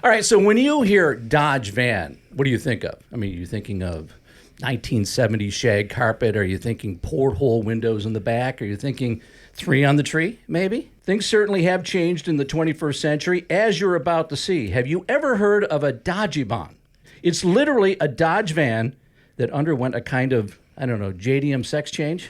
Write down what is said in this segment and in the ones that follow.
All right, so when you hear Dodge van, what do you think of? I mean, are you thinking of 1970s shag carpet? Are you thinking porthole windows in the back? Are you thinking 3 on the tree, maybe? Things certainly have changed in the 21st century, as you're about to see. Have you ever heard of a Dajiban? It's literally a Dodge van that underwent a kind of, I don't know, JDM sex change?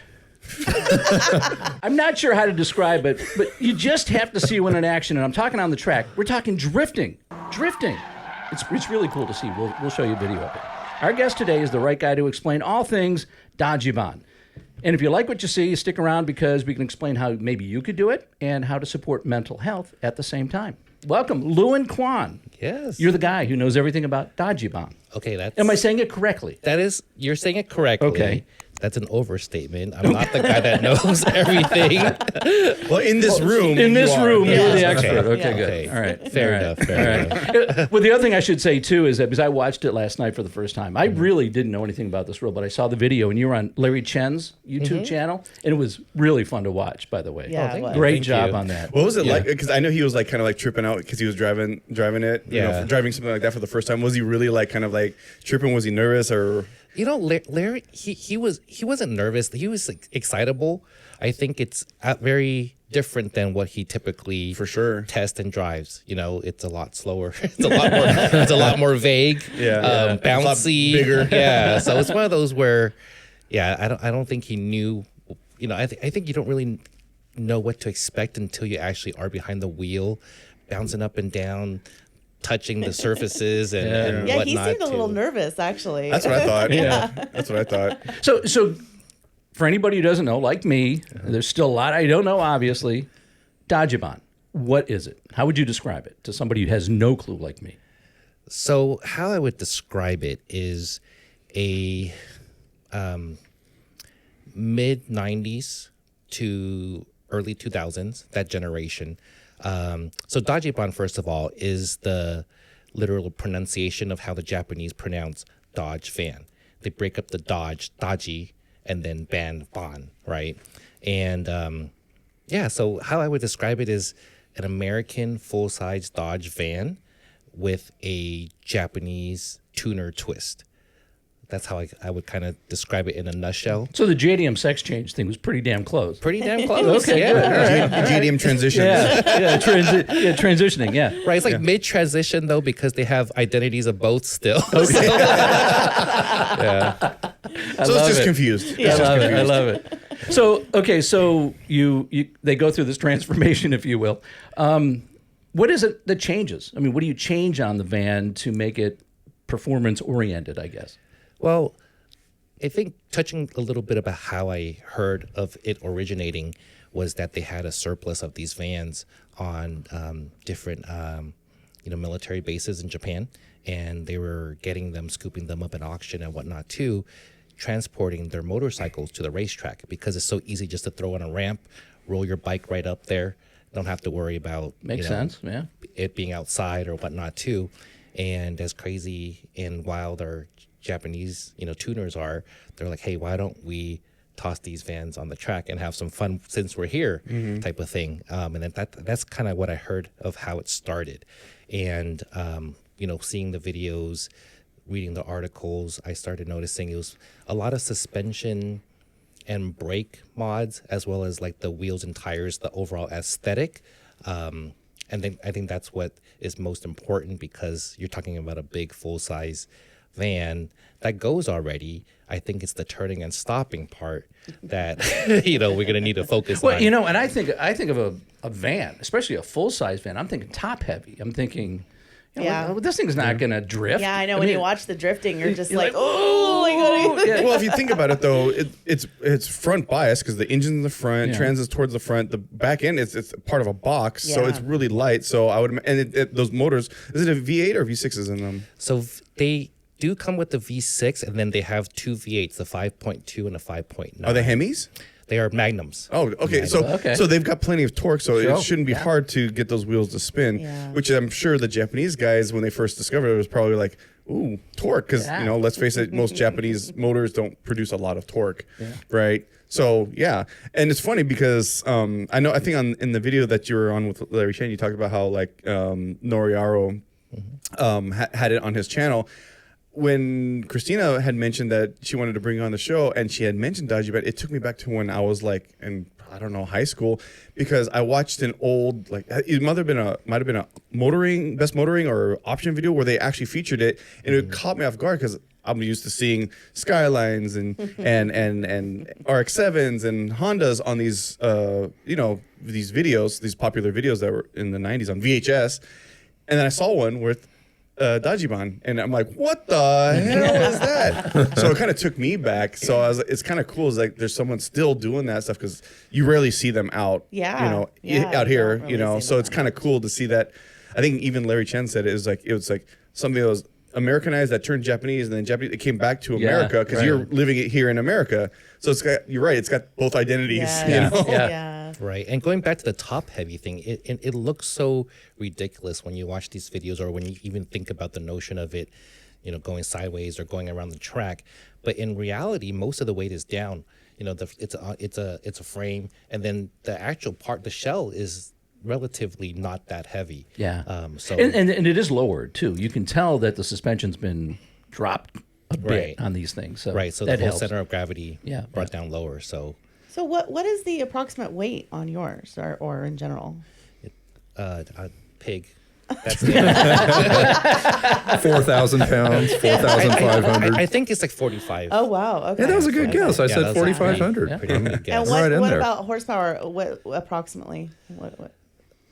I'm not sure how to describe it, but you just have to see one in action. And I'm talking on the track. We're talking drifting. It's really cool to see. We'll show you a video of it. Our guest today is the right guy to explain all things Dajiban. And if you like what you see, stick around because we can explain how maybe you could do it and how to support mental health at the same time. Welcome, Luwin Kwan. Yes. You're the guy who knows everything about Dajiban. Okay, that's... Am I saying it correctly? That is, you're saying it correctly. Okay. That's an overstatement. I'm not the guy that knows everything. Well, in this room, you're the expert. Okay. Okay, good. All right. Fair enough. Well, the other thing I should say, too, is that because I watched it last night for the first time, I really didn't know anything about this role, but I saw the video, and you were on Larry Chen's YouTube channel, and it was really fun to watch, by the way. Yeah, Great job on that. What was it like? Because I know he was like kind of like tripping out because he was driving it, driving something like that for the first time. Was he really like kind of like tripping? Was he nervous or? You know, Larry, he wasn't nervous. He was excitable. I think it's very different than what he typically for sure tests and drives. You know, it's a lot slower. It's a lot more vague. Bouncy, bigger. Yeah. So it's one of those where, I don't think he knew. You know, I think you don't really know what to expect until you actually are behind the wheel, bouncing up and down, touching the surfaces and whatnot. He seemed a little nervous, actually. That's what I thought. That's what I thought. So for anybody who doesn't know, like me, there's still a lot I don't know, obviously. Dajiban, what is it? How would you describe it to somebody who has no clue like me? So how I would describe it is a mid-90s to early 2000s, that generation. So Dajiban, first of all, is the literal pronunciation of how the Japanese pronounce Dodge van. They break up the Dodge, Daji, and then ban, right? And so how I would describe it is an American full-size Dodge van with a Japanese tuner twist. That's how I would kind of describe it in a nutshell. So the JDM sex change thing was pretty damn close. Pretty damn close. Okay, yeah. JDM transitions. Transitioning, yeah. Right, it's like mid-transition, though, because they have identities of both still. Okay. So it's just confused. I love it. So, okay, so they go through this transformation, if you will. What is it that changes? I mean, what do you change on the van to make it performance-oriented, I guess? Well, I think touching a little bit about how I heard of it originating was that they had a surplus of these vans on different military bases in Japan, and they were getting them, scooping them up at auction and whatnot too, transporting their motorcycles to the racetrack because it's so easy just to throw on a ramp, roll your bike right up there, don't have to worry about it being outside or whatnot too. And as crazy and wild our Japanese, tuners are, they're like, hey, why don't we toss these vans on the track and have some fun since we're here, type of thing. And that's kind of what I heard of how it started. And, seeing the videos, reading the articles, I started noticing it was a lot of suspension and brake mods, as well as like the wheels and tires, the overall aesthetic. And then I think that's what is most important because you're talking about a big full-size van that goes already. I think it's the turning and stopping part that we're going to need to focus on. Well, and I think of a van, especially a full-size van. I'm thinking top-heavy. I'm thinking, this thing's not going to drift. Yeah, I know. When you watch the drifting, you're just like, oh. Well, if you think about it, though, it's front bias because the engine's in the front, trans is towards the front. The back end it's part of a box, so it's really light. So I would, and those motors, is it a V8 or V6s in them? So they do come with the V6, and then they have two V8s, the 5.2 and the 5.9. Are they Hemis? They are Magnums. Oh, okay. So they've got plenty of torque, so it shouldn't be hard to get those wheels to spin, which I'm sure the Japanese guys, when they first discovered it, was probably like, ooh, torque, because, let's face it, most Japanese motors don't produce a lot of torque, right? So, and it's funny because I think in the video that you were on with Larry Chen, you talked about how, like, Noriaro had it on his channel. When Christina had mentioned that she wanted to bring on the show, and she had mentioned Dajiban, it took me back to when I was like in, I don't know, high school, because I watched an old, like, it might have been a best motoring or option video where they actually featured it, and it caught me off guard because I'm used to seeing Skylines and RX-7s and Hondas on these these videos, these popular videos that were in the 90s on VHS, and then I saw one with Dajiban, and I'm like, what the hell is that? So it kind of took me back. So I was, it's kind of cool. It's like there's someone still doing that stuff because you rarely see them out. Out here. Really so it's kind of cool to see that. I think even Larry Chen said it was like something that was Americanized that turned Japanese, and then Japanese it came back to America because you're living it here in America. So you're right. It's got both identities. Right. And going back to the top heavy thing, it looks so ridiculous when you watch these videos, or when you even think about the notion of it, going sideways or going around the track. But in reality, most of the weight is down. It's a frame, and then the actual part, the shell, is relatively not that heavy. So and it is lowered too. You can tell that the suspension's been dropped a bit on these things. So so the whole center of gravity brought down lower. So what is the approximate weight on yours, or in general? A pig. That's 4,000 pounds, 4,500. I think it's like 45. Oh wow! Okay, Yeah, that was a good guess. I said 4,500. Pretty good guess. And what about horsepower? What approximately? What?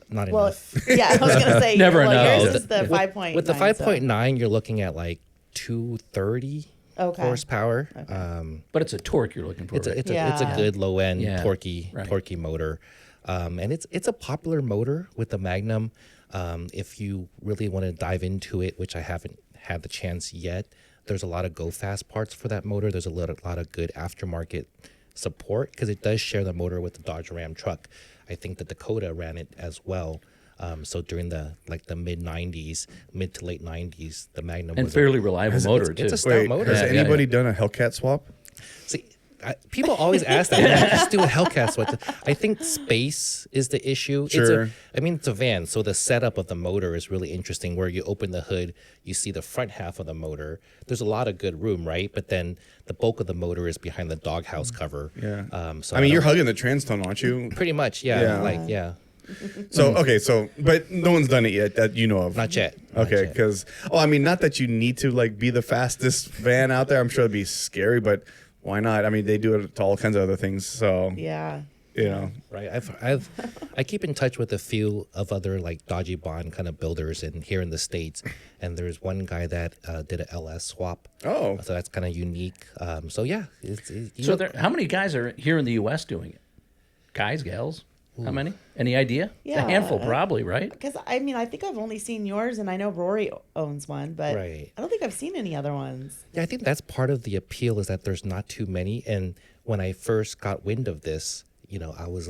Not enough. Yeah, I was gonna say Never enough. Yours is the 5.9. With the 5.9, you're looking at like 230 horsepower. Okay. But it's a torque you're looking for. It's a good low end torquey motor, and it's a popular motor with the Magnum. If you really want to dive into it, which I haven't had the chance yet, there's a lot of go fast parts for that motor. There's a lot of good aftermarket support because it does share the motor with the Dodge Ram truck. I think the Dakota ran it as well. So during the mid to late 90s, the Magnum was fairly reliable motor too. It's a stout motor. Has anybody done a Hellcat swap? See, people always ask that. Just do a Hellcat swap. I think space is the issue. Sure. It's a van, so the setup of the motor is really interesting. Where you open the hood, you see the front half of the motor. There's a lot of good room, right? But then the bulk of the motor is behind the doghouse cover. Yeah. So you're hugging the trans-tunnel, aren't you? Pretty much, yeah. So but no one's done it yet that you know of. Not yet. Okay, because not that you need to be the fastest van out there. I'm sure it'd be scary, but why not? They do it to all kinds of other things. So Right. I keep in touch with a few of other Dajiban kind of builders here in the States, and there's one guy that did an LS swap. Oh, so that's kind of unique. So how many guys are here in the U.S. doing it? Guys, gals? How many? Any idea? Yeah. A handful, probably, right? Because I think I've only seen yours, and I know Rory owns one, but I don't think I've seen any other ones. Yeah, I think that's part of the appeal is that there's not too many. And when I first got wind of this, I was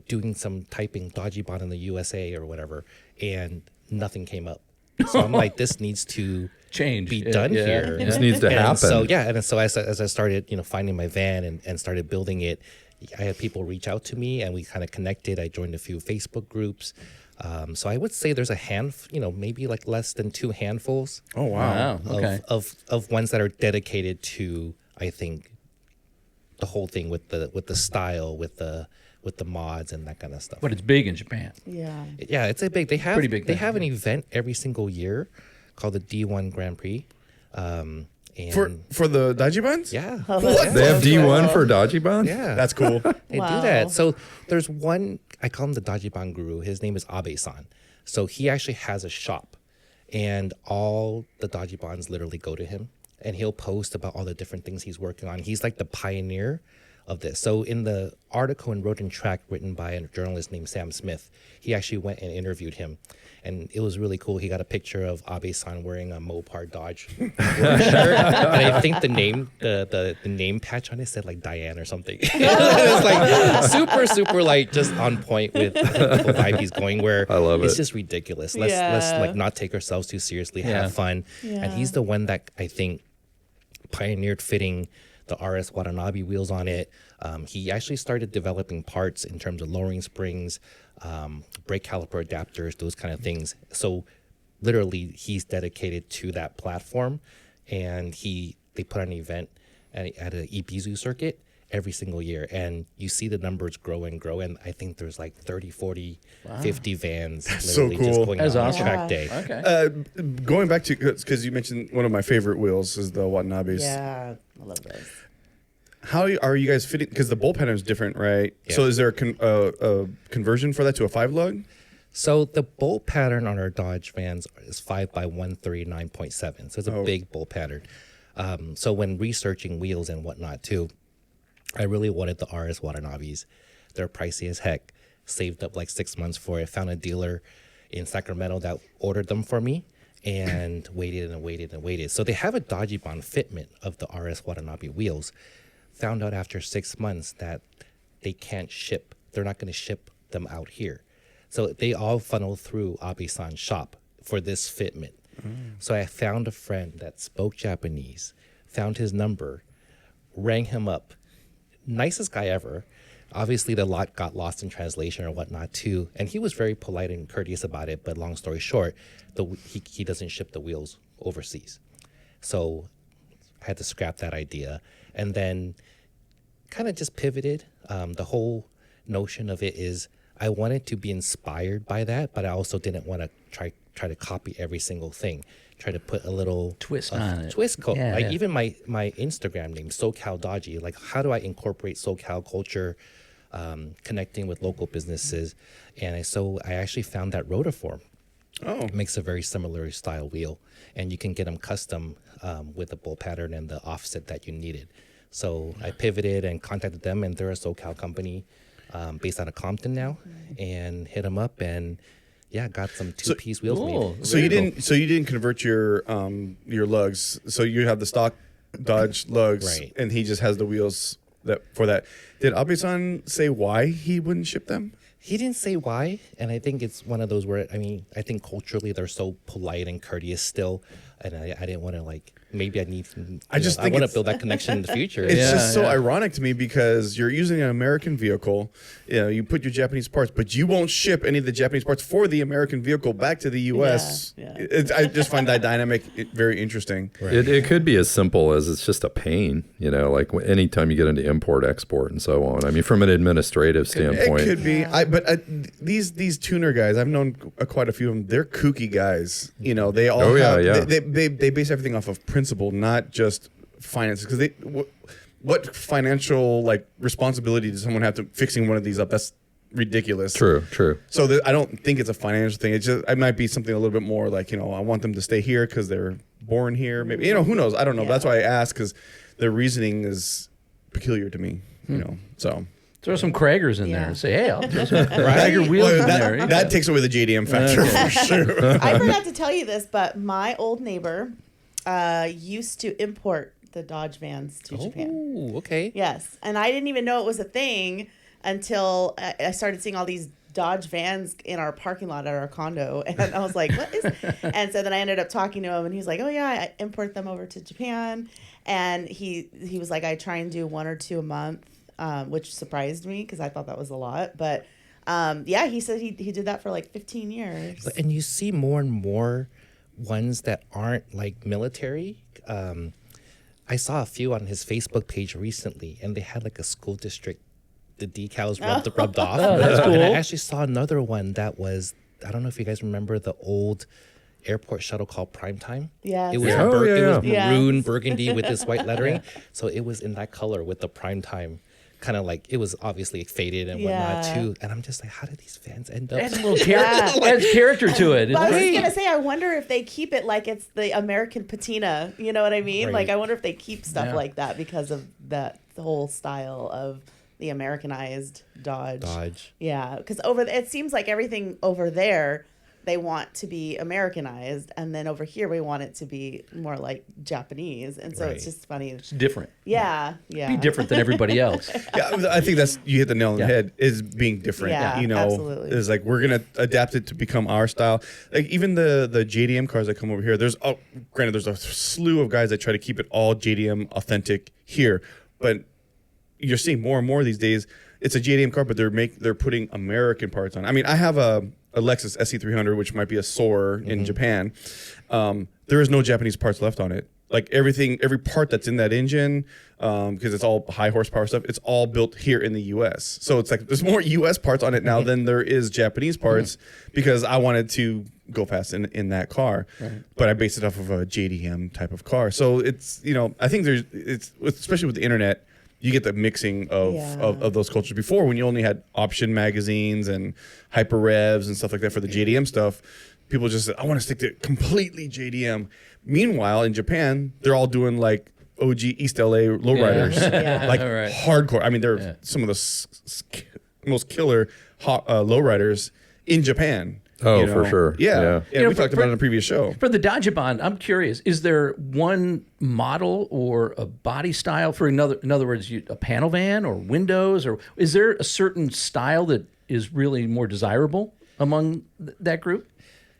doing some typing Dajiban in the USA or whatever, and nothing came up. So I'm like, this needs to be done here. This needs to happen. So as I started, finding my van and started building it, I had people reach out to me and we kind of connected. I joined a few Facebook groups. So I would say there's maybe less than 2 handfuls. Oh, wow. Okay. Of ones that are dedicated to, I think, the whole thing with the style, with the mods and that kind of stuff. But it's big in Japan. Yeah. Yeah, it's a big. They have pretty big. They have an event every single year called the D1 Grand Prix. For the Dajibans? Yeah. They have D1 for Dajiban? Yeah. That's cool. They do that. So there's one, I call him the Dajiban guru. His name is Abe-san. So he actually has a shop, and all the Dajibans literally go to him, and he'll post about all the different things he's working on. He's like the pioneer of this. So in the article in Road and Track written by a journalist named Sam Smith, he actually went and interviewed him. And it was really cool. He got a picture of Abe-san wearing a Mopar Dodge shirt. And I think the name patch on it said Diane or something. It was super just on point with the vibe he's going, where I love it's it. just ridiculous. Let's not take ourselves too seriously, have fun. Yeah. And he's the one that I think pioneered fitting the RS Watanabe wheels on it. He actually started developing parts in terms of lowering springs, brake caliper adapters, those kind of things. So literally he's dedicated to that platform, and they put on an event at an Ibizu circuit every single year, and you see the numbers grow and grow, and I think there's like 30, 40, 50 vans literally cool. just going That's on awesome. track day. Okay. Going back to, because you mentioned one of my favorite wheels is the Watanabes. Yeah, I love those. How are you guys fitting? Because the bolt pattern is different, right? Yeah. So is there a conversion for that to a 5-lug? So the bolt pattern on our Dodge vans is 5x139.7. So it's a big bolt pattern. So when researching wheels and whatnot too, I really wanted the RS Watanabes. They're pricey as heck. Saved up like 6 months for it. Found a dealer in Sacramento that ordered them for me, and waited and waited and waited. So they have a Dajiban fitment of the RS Watanabe wheels. Found out after 6 months that they can't ship. They're not going to ship them out here. So they all funnel through Abe-san's shop for this fitment. So I found a friend that spoke Japanese, found his number, rang him up. Nicest guy ever. Obviously, the lot got lost in translation or whatnot too, and he was very polite and courteous about it. But long story short, he doesn't ship the wheels overseas, so I had to scrap that idea, and then kind of just pivoted. The whole notion of it is I wanted to be inspired by that, but I also didn't want to try to copy every single thing. Try to put a little Twist on it. Twist code. Yeah, Like yeah. even my Instagram name, SoCal Dodgy. Like, how do I incorporate SoCal culture, connecting with local businesses? And I actually found that Rotiform. It makes a very similar style wheel, and you can get them custom with the bolt pattern and the offset that you needed. So I pivoted and contacted them, and they're a SoCal company based out of Compton now, and hit them up, and yeah, got some two-piece wheels Cool. made. So you didn't convert your lugs. So you have the stock Dodge lugs, Right. and he just has the wheels for that. Did Abe-san say why he wouldn't ship them? He didn't say why, and I think it's one of those where, I mean, I think culturally they're so polite and courteous still, and I didn't want to, like, maybe I need, I just think want to it's- build that connection in the future. It's Yeah, just so yeah. ironic to me because you're using an American vehicle, you put your Japanese parts, but you won't ship any of the Japanese parts for the American vehicle back to the U.S. Yeah. I just find that dynamic very interesting. It could be as simple as it's just a pain, like anytime you get into import, export, and so on. I mean, from an administrative standpoint. It could be, but these tuner guys, I've known quite a few of them. They're kooky guys. They all Oh, yeah, have, yeah. They base everything off of principle, not just finances. Because what financial responsibility does someone have to fixing one of these up? That's ridiculous. True. So I don't think it's a financial thing. It might be something a little bit more like, I want them to stay here because they're born here. Maybe, who knows? I don't know. Yeah. That's why I ask, because their reasoning is peculiar to me. So. Throw some Kragers in there Yeah. and say, hey, I'll throw some Krager wheels in there. That takes away the JDM factor for sure. I forgot to tell you this, but my old neighbor used to import the Dodge vans to Japan. Ooh, okay. Yes, and I didn't even know it was a thing until I started seeing all these Dodge vans in our parking lot at our condo, and I was like, "What is?" And so then I ended up talking to him, and he was like, "Oh yeah, I import them over to Japan," and he was like, "I try and do 1 or 2 a month," which surprised me because I thought that was a lot, but yeah, he said he did that for like 15 years. And you see more and more ones that aren't like military. I saw a few on his Facebook page recently, and they had like a school district, the decals rubbed off. Oh, that's cool. And I actually saw another one that was, I don't know if you guys remember the old airport shuttle called Primetime. Yes. It was, Yeah. Oh, it was yeah. maroon burgundy with this white lettering. So it was in that color with the Primetime. Kind of like, it was obviously faded and whatnot Yeah. too. And I'm just like, how did these fans end up? Adds a little adds character to it. But I was Right. just gonna say, I wonder if they keep it like it's the American patina. You know what I mean? Right. Like, I wonder if they keep stuff Yeah. like that because of the whole style of the Americanized Dodge. Yeah, because it seems like everything over there they want to be Americanized, and then over here we want it to be more like Japanese, and so it's Right. just funny. It's different. Yeah. Be different than everybody else. Yeah, I think you hit the nail on the Yeah. head, is being different. Yeah, absolutely. Is like we're gonna adapt it to become our style. Like even the JDM cars that come over here, there's a slew of guys that try to keep it all JDM authentic here, but you're seeing more and more these days. It's a JDM car, but they're putting American parts on. I mean, I have a a Lexus SC300, which might be a Soarer in Japan, there is no Japanese parts left on it. Like every part that's in that engine, because it's all high horsepower stuff, it's all built here in the U.S. So it's like there's more U.S. parts on it now than there is Japanese parts, because I wanted to go fast in that car, but I based it off of a JDM type of car. So it's, I think it's especially with the internet, you get the mixing of those cultures. Before, when you only had option magazines and hyper revs and stuff like that for the JDM stuff, people just said, I want to stick to completely JDM. Meanwhile, in Japan, they're all doing like OG East LA lowriders, like hardcore. I mean, they're some of the most killer lowriders in Japan. Oh, for sure. Yeah. We talked about it in a previous show. For the Dajiban, I'm curious, is there one model or a body style for in other words, a panel van or windows, or is there a certain style that is really more desirable among that group?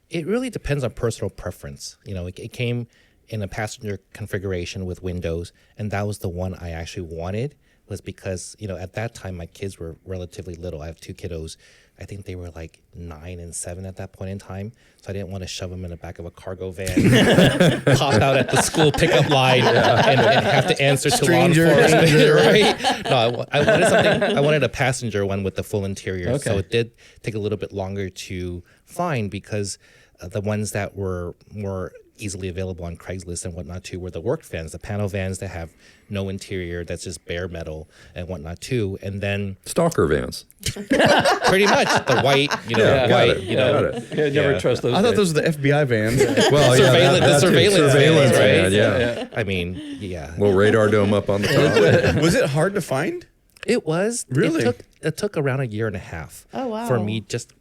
It really depends on personal preference. It came in a passenger configuration with windows, and that was the one I actually wanted, was because, at that time my kids were relatively little. I have 2 kiddos. I think they were like 9 and 7 at that point in time. So I didn't want to shove them in the back of a cargo van, pop out at the school pickup line, and have to answer to law enforcement, right? No, I wanted something. I wanted a passenger one with the full interior. Okay. So it did take a little bit longer to find, because the ones that were more easily available on Craigslist and whatnot too were the work vans, the panel vans that have no interior, that's just bare metal and whatnot too. And then Stalker vans. pretty much the white, Never trust those. I thought those were the FBI vans. Well, the surveillance vans, right? van, yeah. I mean, yeah. Little radar dome up on the top. Was it hard to find? It was. Really? It took around a year and a half. Oh, wow. For me, just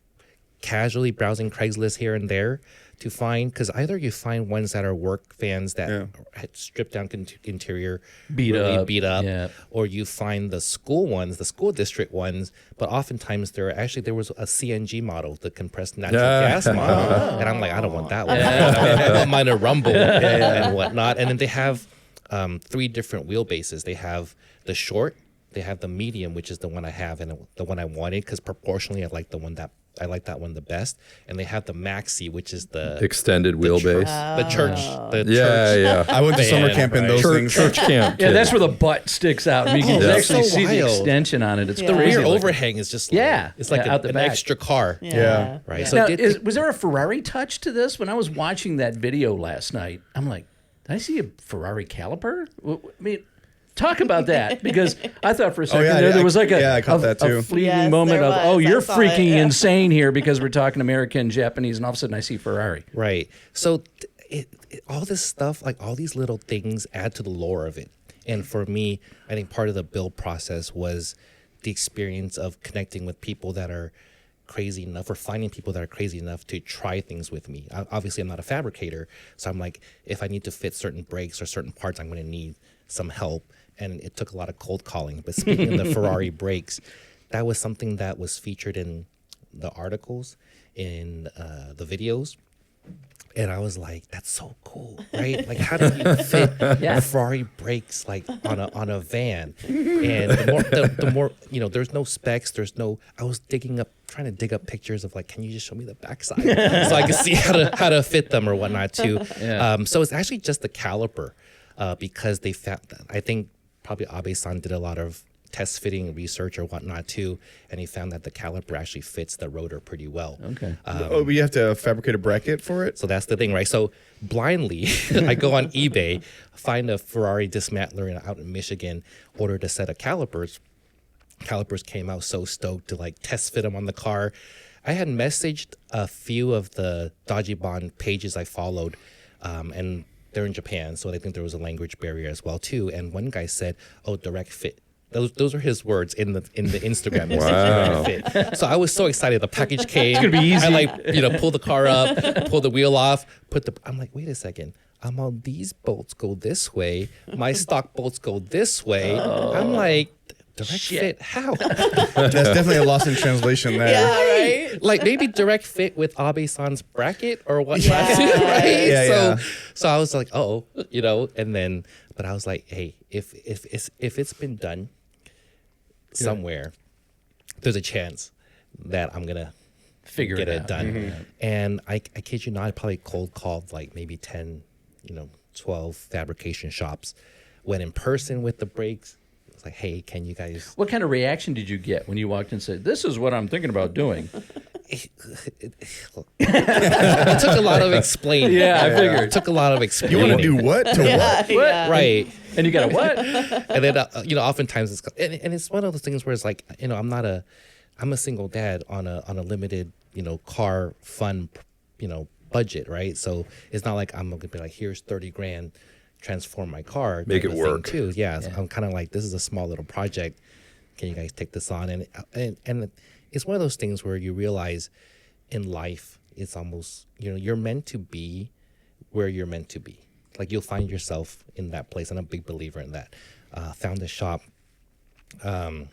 casually browsing Craigslist here and there to find, because either you find ones that are work vans that had stripped down interior, beat up, or you find the school ones, the school district ones. But oftentimes there was a CNG model, the compressed natural gas model, and I'm like, I don't want that one. I want mine to rumble and whatnot. And then they have 3 different wheelbases. They have the short, they have the medium, which is the one I have and the one I wanted, because proportionally I like that one the best. And they have the maxi, which is the extended wheelbase. The church. Yeah. I went to summer camp in those things. Church camp. Yeah, that's where the butt sticks out. I mean, you can actually so see the wild. extension on it. It's The crazy. rear overhang is just it's like out the an back. extra car. Yeah. Right. Now, So was there a Ferrari touch to this? When I was watching that video last night, I'm like, did I see a Ferrari caliper? I mean, talk about that, because I thought for a second there was like I caught that too. a fleeting Yes, moment there of, was. you're I saw it, freaking yeah. insane here because we're talking American, Japanese, and all of a sudden I see Ferrari. Right. So all this stuff, like all these little things add to the lore of it. And for me, I think part of the build process was the experience of connecting with people that are crazy enough, or finding people that are crazy enough to try things with me. Obviously, I'm not a fabricator. So I'm like, if I need to fit certain brakes or certain parts, I'm going to need some help. And it took a lot of cold calling. But speaking of the Ferrari brakes, that was something that was featured in the articles, in the videos. And I was like, that's so cool, right? Like, how do you fit the Ferrari brakes like on a van? And the more there's no specs, I was trying to dig up pictures of like, can you just show me the backside so I can see how to fit them or whatnot too. So it's actually just the caliper, because they found, I think probably Abe-san did a lot of test fitting research or whatnot too, and he found that the caliper actually fits the rotor pretty well. Okay. But you have to fabricate a bracket for it? So that's the thing, right? So blindly, I go on eBay, find a Ferrari dismantler out in Michigan, ordered a set of calipers. Calipers came out, so stoked to like test fit them on the car. I had messaged a few of the Dajiban pages I followed, and they're in Japan, so I think there was a language barrier as well too. And one guy said, "Oh, direct fit." Those are his words in the Instagram message. Wow. Direct fit. So I was so excited. The package came. It's gonna be easy. I pull the car up, pull the wheel off, I'm like, wait a second. These bolts go this way. My stock bolts go this way. I'm like, direct fit? How? That's definitely a loss in translation there. Yeah, right? Like maybe direct fit with Abe-san's bracket or whatnot, Yeah. right? Yeah, So I was like, and then, but I was like, hey, if it's been done somewhere, there's a chance that I'm gonna Figure get it it out. done. And I kid you not, I probably cold called like maybe 10, 12 fabrication shops. Went in person with the brakes. It's like, hey, can you guys? What kind of reaction did you get when you walked in and said, "This is what I'm thinking about doing"? It took a lot of explaining. Yeah, I figured. It took a lot of You explaining. want to do what to what? Yeah. Right. And you got a what? And then oftentimes it's one of those things where it's like, I'm a single dad on a limited car fund budget, right? So it's not like I'm gonna be like, here's 30 grand, transform my car, Make type it of thing, work. too. Yeah, so I'm kind of like, this is a small little project, can you guys take this on? And it's one of those things where you realize in life it's almost you're meant to be where you're meant to be. Like you'll find yourself in that place, and I'm a big believer in that. Found a shop down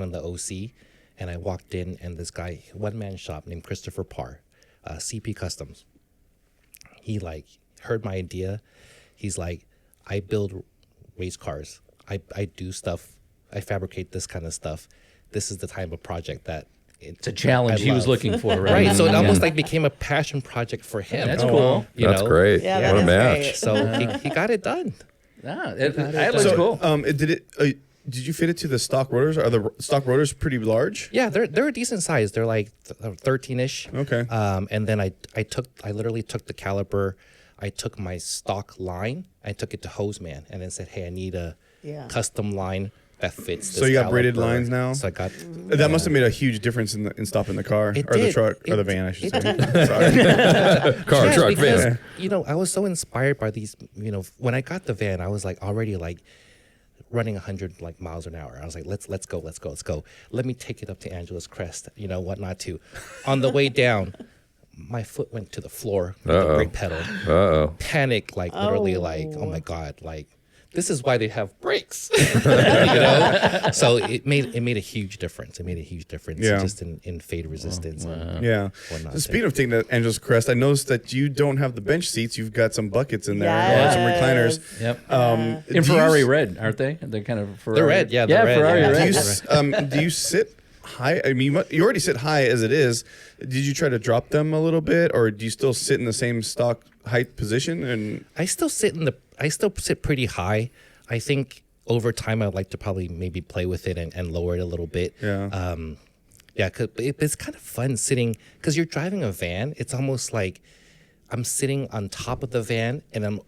in the OC, and I walked in, and this guy, one-man shop named Christopher Parr, CP Customs. He heard my idea. He's like, I build race cars. I do stuff. I fabricate this kind of stuff. This is the type of project that It's a challenge he was looking for, right? Right. So it almost became a passion project for him. That's cool. That's great. Yeah, What a that is match. great. So he got it done. Yeah, that looks So, cool. did you fit it to the stock rotors? Are the stock rotors pretty large? Yeah, they're a decent size. They're like 13-ish. Okay. And then I literally took the caliper. I took my stock line. I took it to Hoseman and then said, hey, I need a custom line that fits this So you got braided caliper. lines now? So I got... That must have made a huge difference in stopping the car It or the did. truck or It- the van, I should it say. did. Sorry. Car, truck, because, van. I was so inspired by these, when I got the van, I was already running 100 miles an hour. I was like, let's go. Let me take it up to Angela's Crest, whatnot too. On the way down, my foot went to the floor with the brake pedal. Panic, literally, oh my God, this is why they have brakes. So it made a huge difference. It made a huge difference just in fade resistance. And Yeah. whatnot. So speaking of taking that Angela's Crest, I noticed that you don't have the bench seats. You've got some buckets in there Yes. or some recliners. Yep. Do In you Ferrari s- red, aren't they? They're kind of Ferrari. They're red, yeah, they're red, Ferrari yeah. red. Do you sit high? I mean, you already sit high as it is. Did you try to drop them a little bit, or do you still sit in the same stock height position? And I still sit pretty high. I think over time I'd like to probably maybe play with it and lower it a little bit. yeah, Yeah, cause it's kind of fun sitting, because you're driving a van. It's almost like I'm sitting on top of the van and I'm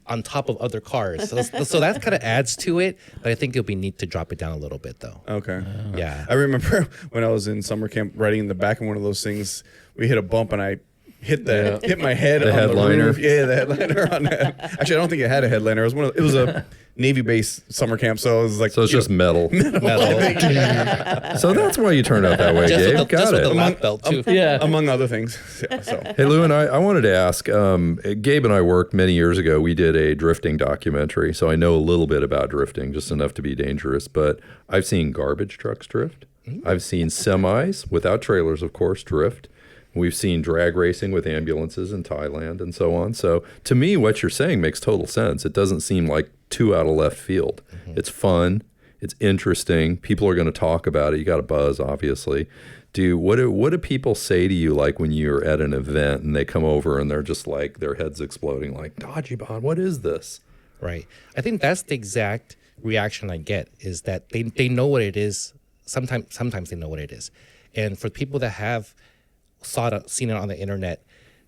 on top of other cars. So that kind of adds to it. But I think it'll be neat to drop it down a little bit, though. okay. Yeah. I remember when I was in summer camp riding in the back of one of those things, we hit a bump and I hit my head The on headliner. the roof. Yeah, the headliner on that. Actually, I don't think it had a headliner. It was a Navy base summer camp, so it was like So it's just metal. Metal. So that's why you turned out that way, Gabe. Just Got with the it. lap belt, too. Yeah. among other things. Yeah, so Hey, Luwin, I wanted to ask, Gabe and I worked many years ago. We did a drifting documentary, so I know a little bit about drifting, just enough to be dangerous. But I've seen garbage trucks drift. I've seen semis, without trailers, of course, drift. We've seen drag racing with ambulances in Thailand and so on. So to me, what you're saying makes total sense. It doesn't seem like too out of left field. It's fun. It's interesting. People are going to talk about it. You got a buzz, obviously. What do people say to you when you're at an event and they come over and they're just their heads exploding Dajiban, what is this? Right. I think that's the exact reaction I get, is that they know what it is. Sometimes they know what it is. And for people that have seen it on the internet,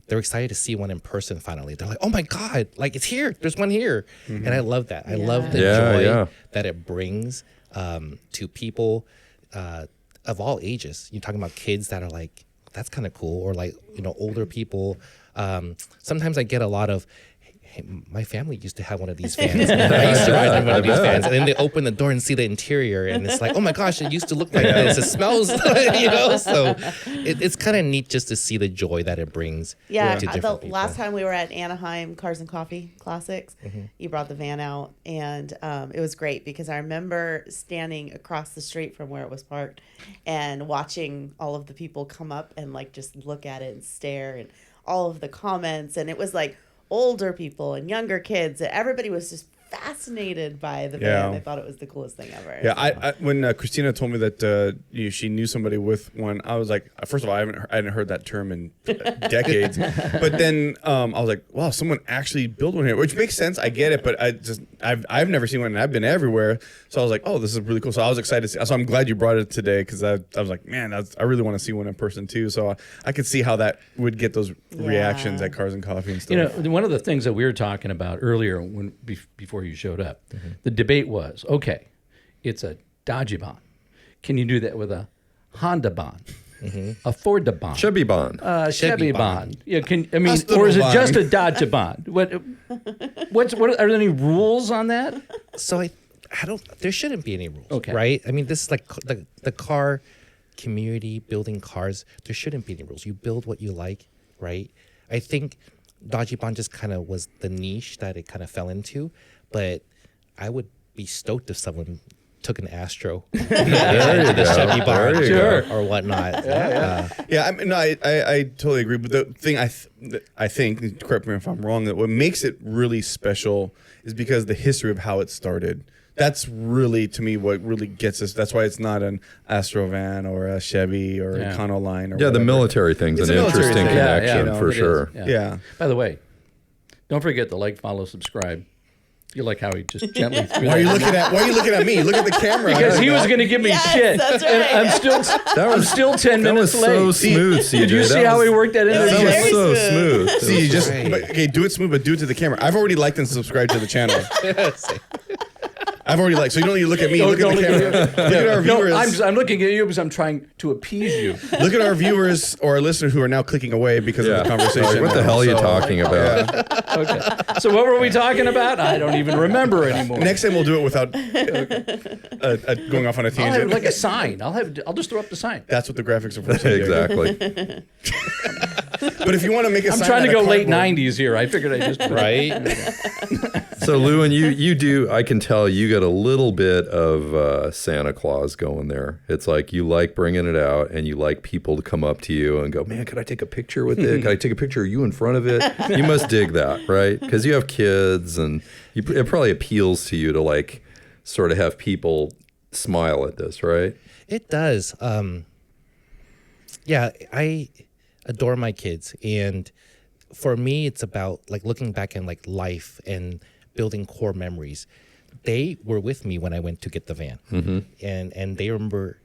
they're excited to see one in person finally. They're like, oh my God, it's here. There's one here. And I love that. I love the joy that it brings to people of all ages. You're talking about kids that are that's kind of cool, or older people. Sometimes I get a lot of, hey, my family used to have one of these fans. I used to ride in one of these fans. And then they open the door and see the interior, and it's oh my gosh, it used to look like this. It smells, So it's kind of neat just to see the joy that it brings. Yeah, to the different people. last time we were at Anaheim Cars and Coffee Classics, you brought the van out, and it was great because I remember standing across the street from where it was parked and watching all of the people come up and just look at it and stare, and all of the comments, and it was older people and younger kids. Everybody was just fascinated by the Yeah. van. I thought it was the coolest thing ever. Yeah, I when Christina told me that she knew somebody with one, I was like, first of all, I hadn't heard that term in decades. But then I was like, wow, someone actually built one here, which makes sense. I get it, but I've never seen one, and I've been everywhere. So I was like, oh, this is really cool. So I was excited to see. So I'm glad you brought it today, because I was like, man, I really want to see one in person too. So I could see how that would get those reactions at Cars and Coffee and stuff. You know, one of the things that we were talking about earlier before you showed up, the debate was, okay, it's a Dajiban. Can you do that with a Honda Ban? A Ford Ban? Chevy Bond. Chevy Ban. Yeah, Hasta or is it Ban. just a Dajiban? What are there any rules on that? So I don't. There shouldn't be any rules, Okay. right? I mean, this is like the car community building cars. There shouldn't be any rules. You build what you like, right? I think Dajiban just kind of was the niche that it kind of fell into, but I would be stoked if someone took an Astro into the Chevy Bar or whatnot. Yeah, I mean, no, I totally agree. But the thing I think, correct me if I'm wrong, that what makes it really special is because the history of how it started. That's really, to me, what really gets us. That's why it's not an Astro van or a Chevy or a Econoline or Yeah, the whatever. military thing's It's an a military interesting thing. Yeah, connection yeah, for it is. sure. Yeah. By the way, don't forget to like, follow, subscribe. You like how he just gently threw Why are you that. looking at me? Look at the camera. Because he was going to give me Yes, shit. that's And right. I'm still 10 That minutes was late. so smooth, CJ. Did you see how he worked that in was That there? was very so smooth. smooth. See, you just great. okay. Do it smooth, but do it to the camera. I've already liked and subscribed to the channel. I've already liked, so you don't need to look at me. Look at the camera. Look at our No, viewers. I'm looking at you because I'm trying to appease you. Look at our viewers or our listeners who are now clicking away because of the conversation. Like, what the hell are you So, talking about? Okay. So what were we talking about? I don't even remember anymore. Next time we'll do it without going off on a I'll have tangent. like a sign. I'll just throw up the sign. That's what the graphics are for. CJ. Exactly. But if you want to make a I'm sign trying to out go of late cardboard- 90s here. I figured I just Right? So, Luwin, you do, I can tell you got a little bit of Santa Claus going there. It's like you like bringing it out and you like people to come up to you and go, man, could I take a picture with it? Could I take a picture of you in front of it? You must dig that, right? Because you have kids and it probably appeals to you to like sort of have people smile at this, right? It does. Yeah, I adore my kids, and for me, it's about like looking back in like life and building core memories. They were with me when I went to get the van, and they remember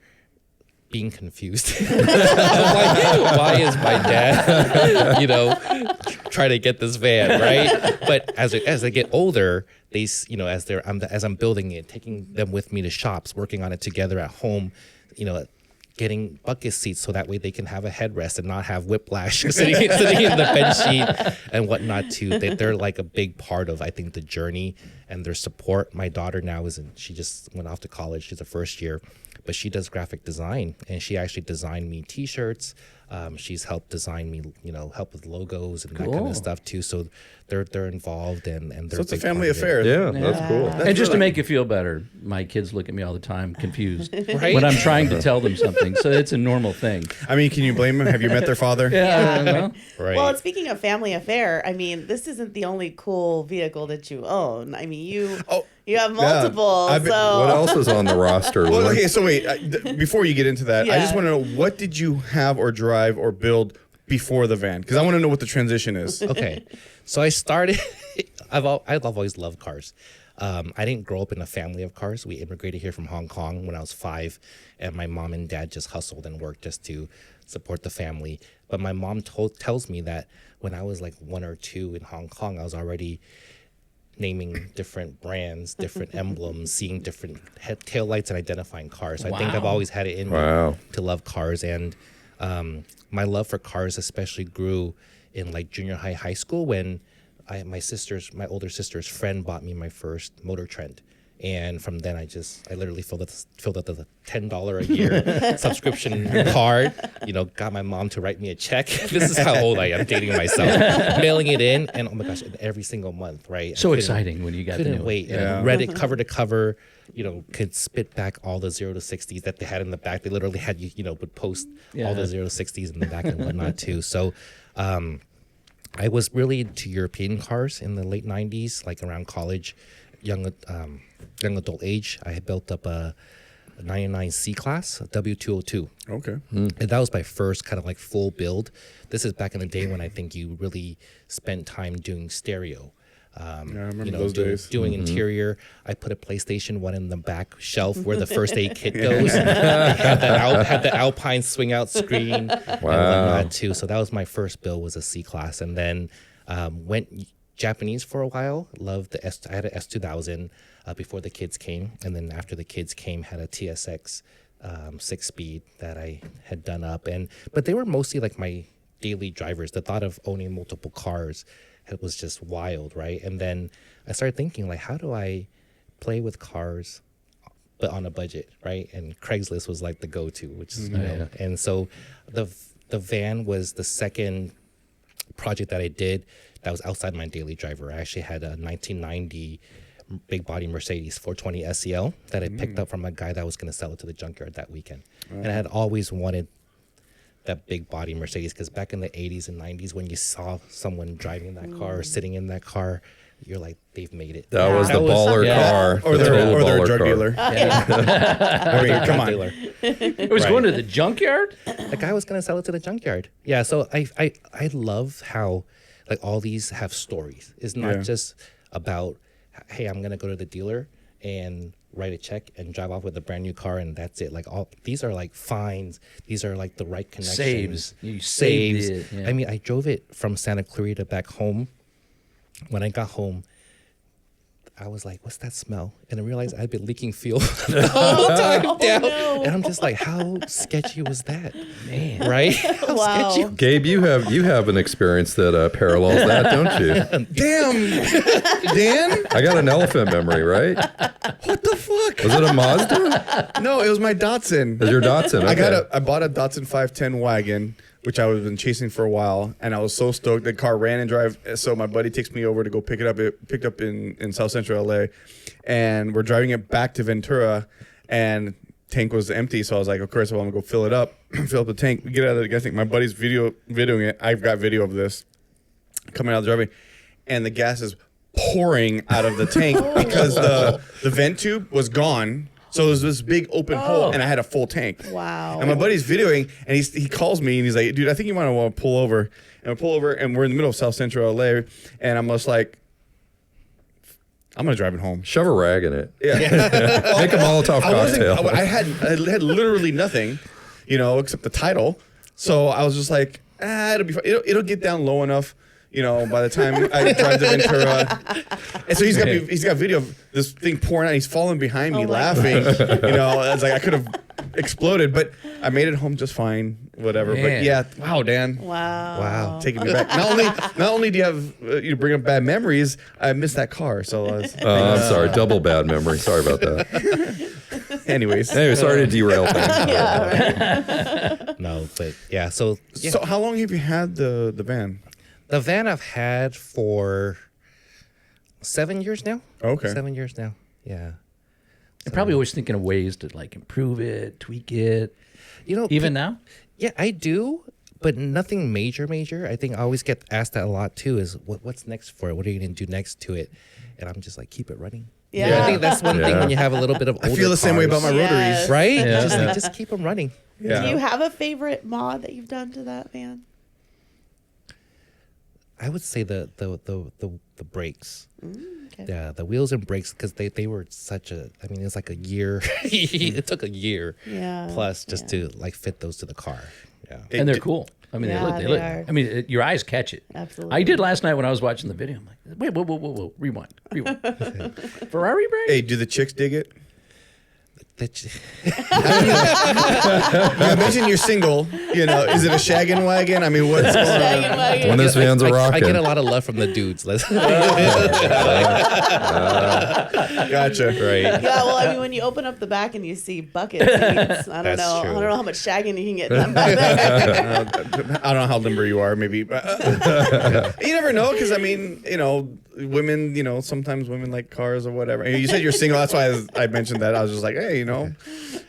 being confused. Why is my dad, trying to get this van, right? But as I get older, they, as I'm building it, taking them with me to shops, working on it together at home, getting bucket seats so that way they can have a headrest and not have whiplash sitting in the bench seat and whatnot too. They're like a big part of, I think, the journey and their support. My daughter now she just went off to college. She's a first year, but she does graphic design and she actually designed me t-shirts. She's helped design me, help with logos and that kind Cool. of stuff too. So they're involved and they're So it's a big family part of it. affair. Yeah, that's cool. And just to make you feel better, my kids look at me all the time confused Right? when I'm trying to tell them something. So it's a normal thing. I mean, can you blame them? Have you met their father? Yeah. well, Right. Well, and speaking of family affair, I mean, this isn't the only cool vehicle that you own. I mean, you have multiple. I've been- so What else is on the roster, Well, Luwin? okay, so wait. Before you get into that, I just Yeah. want to know, what did you have or drive or build before the van? Because I want to know what the transition is. Okay, so I started. I've always loved cars. I didn't grow up in a family of cars. We immigrated here from Hong Kong when I was 5, and my mom and dad just hustled and worked just to support the family. But my mom tells me that when I was like 1 or 2 in Hong Kong, I was already naming different brands, different emblems, seeing different taillights and identifying cars. So I think I've Wow. always had it in Wow. me to love cars, and my love for cars especially grew in like junior high school when my older sister's friend bought me my first Motor Trend. And from then I literally filled out the $10 a year subscription card, got my mom to write me a check. This is how old I am, dating myself, mailing it in, and oh my gosh, every single month, right? so I couldn't- exciting when you got to couldn't know wait. it. And read it cover to cover, could spit back all the 0 to 60s that they had in the back. They literally had would post all the 0 to 60s in the back and whatnot too. So I was really into European cars in the late 90s, like around college. young adult age, I had built up a 99 C class, a W202. Okay. And that was my first kind of like full build. This is back in the day when I think you really spent time doing stereo. I remember those days. Doing interior. I put a PlayStation 1 in the back shelf where the first aid kit goes. had the Alpine swing out screen and whatnot too. So that was my first build, was a C class. And then went Japanese for a while. Loved I had an S2000 before the kids came. And then after the kids came, had a TSX 6-speed that I had done up. But they were mostly like my daily drivers. The thought of owning multiple cars, it was just wild, right? And then I started thinking, like, how do I play with cars, but on a budget, right? And Craigslist was like the go-to, which is, you know. And so the van was the second project that I did that was outside my daily driver. I actually had a 1990 big body Mercedes 420 SEL that I picked up from a guy that was going to sell it to the junkyard that weekend. And I had always wanted that big body Mercedes, because back in the 80s and 90s, when you saw someone driving that car or sitting in that car, you're like, they've made it. That was the baller car. Or they're a drug car. dealer. I mean, come on. It was going to the junkyard? The guy was going to sell it to the junkyard. Yeah, so I love how like all these have stories. It's not just about, hey, I'm going to go to the dealer and write a check and drive off with a brand new car and that's it. Like these are like finds. These are like the right connections. Saves. You saved it. Yeah. I mean, I drove it from Santa Clarita back home. When I got home, I was like, what's that smell? And I realized I'd been leaking fuel the whole time down. No. And I'm just like, how sketchy was that? Man. Right? How Wow. sketchy? Gabe, you have an experience that parallels that, don't you? Damn, Dan. I got an elephant memory, right? What the fuck? Was it a Mazda? No, it was my Datsun. It was your Datsun? Okay. I bought a Datsun 510 wagon, which I was been chasing for a while, and I was so stoked. The car ran and drive, so my buddy takes me over to go pick it up. It picked up in South Central LA, and we're driving it back to Ventura, and tank was empty. So I was like, of course, well, I'm gonna go fill it up, fill up the tank. We get out of the gas tank. My buddy's videoing it. I've got video of this coming out of the driving, and the gas is pouring out of the tank because the vent tube was gone. So there's this big open hole, and I had a full tank. Wow. And my buddy's videoing, and he calls me, and he's like, dude, I think you might want to pull over. And I pull over, and we're in the middle of South Central LA, and I'm just like, I'm going to drive it home. Shove a rag in it. Yeah. Make a Molotov cocktail. I had literally nothing, except the title. So I was just like, it'll be fine. It'll get down low enough. By the time I drive to Ventura, and so he's got video of this thing pouring out. He's falling behind me, laughing. It's like I could have exploded, but I made it home just fine. Whatever. Man. But yeah, wow, Dan, Wow. taking me back. Not only do you have you bring up bad memories, I missed that car. So I was, I'm sorry, double bad memory. Sorry about that. anyways, Sorry to derail things. Yeah, right. No, but yeah. So how long have you had the van? the van I've had for 7 years now. Okay. 7 years now. Yeah. You're probably always thinking of ways to like improve it, tweak it. Even now? Yeah, I do, but nothing major. I think I always get asked that a lot too, is what's next for it? What are you going to do next to it? And I'm just like, keep it running. Yeah. I think that's one thing when you have a little bit of older I feel the same way about my cars, rotaries. right? Yeah. Just keep them running. Yeah. Do you have a favorite mod that you've done to that van? I would say the brakes. Okay. Yeah, the wheels and brakes, because they were such a, I mean, it's like a year. It took a year plus just to like fit those to the car. Yeah. And they're cool. I mean, Yeah, they they look. are. I mean, your eyes catch it. Absolutely. I did last night when I was watching the video. I'm like, wait, whoa, rewind. Ferrari brake? Hey, do the chicks dig it? That- You mentioned you're single. Is it a shaggin' wagon? I mean, what's going on? When this van's a I rockin'. get a lot of love from the dudes. Gotcha. Right. Yeah, well, I mean, when you open up the back and you see bucket seats, I don't That's know. true. I don't know how much shagging you can get done back there. I don't know how limber you are, maybe. But, you never know, because, I mean, women, sometimes women like cars or whatever. And you said you're single. That's why I mentioned that. I was just like, hey,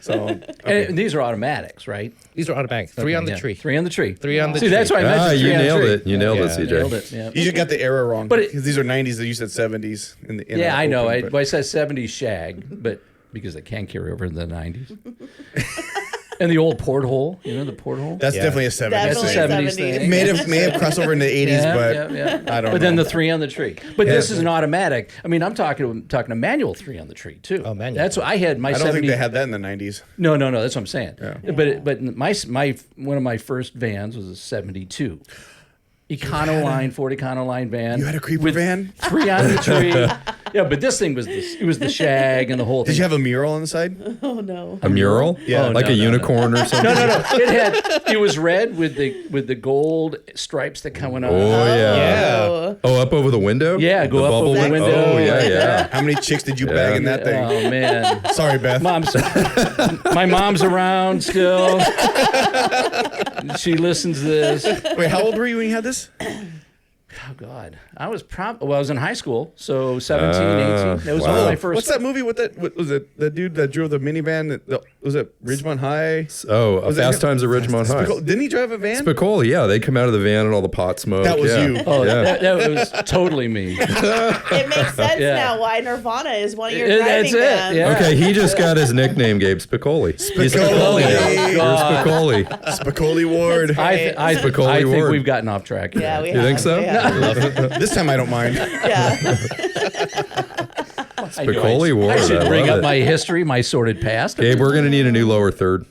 So okay. And these are automatics, right? These are automatic. Three on the tree. 3 on the tree. 3 on the See, tree. that's why I mentioned you 3 on the nailed tree. it. You nailed it, CJ. Nailed it. Yeah. You just got the era wrong. But because these are 90s that you said 70s. Yeah, I know. I said 70s shag, but because they can carry over in the 90s. And the old porthole, the porthole. That's definitely a 70s Definitely thing. 70s 70s. thing. It may have crossed over in the 80s, but I don't know. But then the 3 on the tree. But this is an automatic. I mean, I'm talking a manual 3 on the tree too. Oh, manual. That's what I had. My I don't 70s. think they had that in the 90s. No. That's what I'm saying. Yeah. But my one of my first vans was a 72. Ford Econoline van. You had a creeper with van? 3 on the tree. Yeah, but this thing was the shag and the whole thing. Did you have a mural on the side? Oh no. A mural? Yeah. Like a unicorn or something? No. It was red with the gold stripes that coming on. Oh, yeah. Yeah. Oh, up over the window? Yeah, go the up bubble over the win- window. Oh, yeah. How many chicks did you bag in that thing? Oh man. Sorry, Beth. My mom's around still. She listens to this. Wait, how old were you when you had this? Oh God, I was I was in high school, so 17, 18. That was one of my first. What's that movie with what was it? The dude that drove the minivan? Was it Ridgemont High? Oh, Was it Fast him? Times at Ridgemont High. Didn't he drive a van? Spicoli, yeah. They come out of the van and all the pot smoke. That was yeah. you. Oh, Yeah. that was totally me. It makes sense Yeah. now why Nirvana is one of your That's driving it, bands. yeah. Okay, he just got his nickname, Gabe Spicoli. He's Spicoli. You're God. Spicoli. Spicoli Ward. I Spicoli think Ward. we've gotten off track. here. Yeah, we You have. think so? Yeah. This time I don't mind. Yeah. I knew Spicoli Ward, I should I bring love up it. my history, my sordid past. Gabe, we're going to need a new lower third.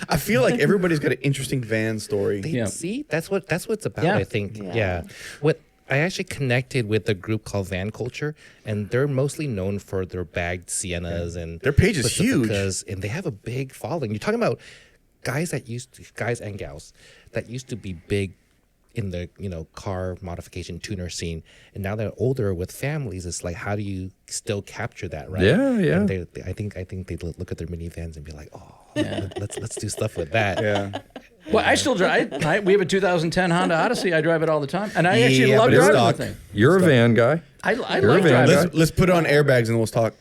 I feel like everybody's got an interesting van story. Yeah. See, that's what it's about. Yeah. I think. Yeah. Yeah. What I actually connected with a group called Van Culture, and they're mostly known for their bagged Siennas and Their page is huge. Pacificas, and they have a big following. You're talking about guys and gals that used to be big in the car modification tuner scene, and now they're older with families. It's like, how do you still capture that, right? Yeah, yeah. And I think they look at their minivans and be like, oh, let's do stuff with that. Yeah. Well, I still drive. We have a 2010 Honda Odyssey. I drive it all the time, and I actually Yeah, love but it's driving stock. the thing. You're a van guy. I You're a like van driving. guy. Let's put it on airbags and we'll talk.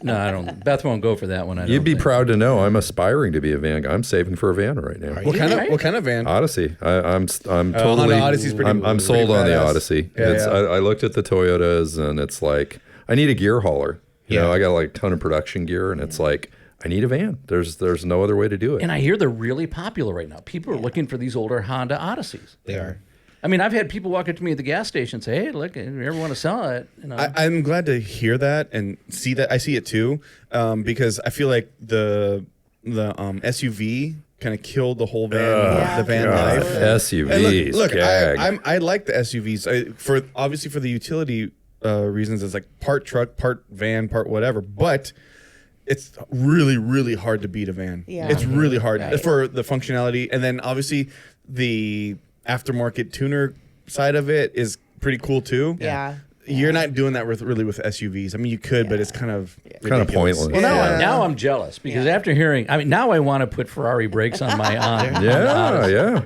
No, I don't. Beth won't go for that one. You'd be proud to know I'm aspiring to be a van guy. I'm saving for a van right now. What kind of van? Odyssey. I'm totally. Honda Odyssey's pretty- I'm pretty sold on the badass. Odyssey. Yeah, yeah. I looked at the Toyotas and it's like I need a gear hauler. You know, I got like a ton of production gear and it's like I need a van. There's no other way to do it. And I hear they're really popular right now. People are looking for these older Honda Odysseys. They are. I mean, I've had people walk up to me at the gas station and say, "Hey, look, if you ever want to sell it, I'm glad to hear that and see that. I see it too, because I feel like the SUV kind of killed the whole van, the van God, life. SUVs. And look, gag. I like the SUVs for obviously for the utility reasons. It's like part truck, part van, part whatever. But it's really, really hard to beat a van. Yeah. It's really hard Right. for the functionality, and then obviously the aftermarket tuner side of it is pretty cool too. Yeah. You're not doing that with SUVs. I mean, you could, but it's kind of Kind of ridiculous. pointless. Well, now I'm jealous because after hearing, now I want to put Ferrari brakes on my on. yeah.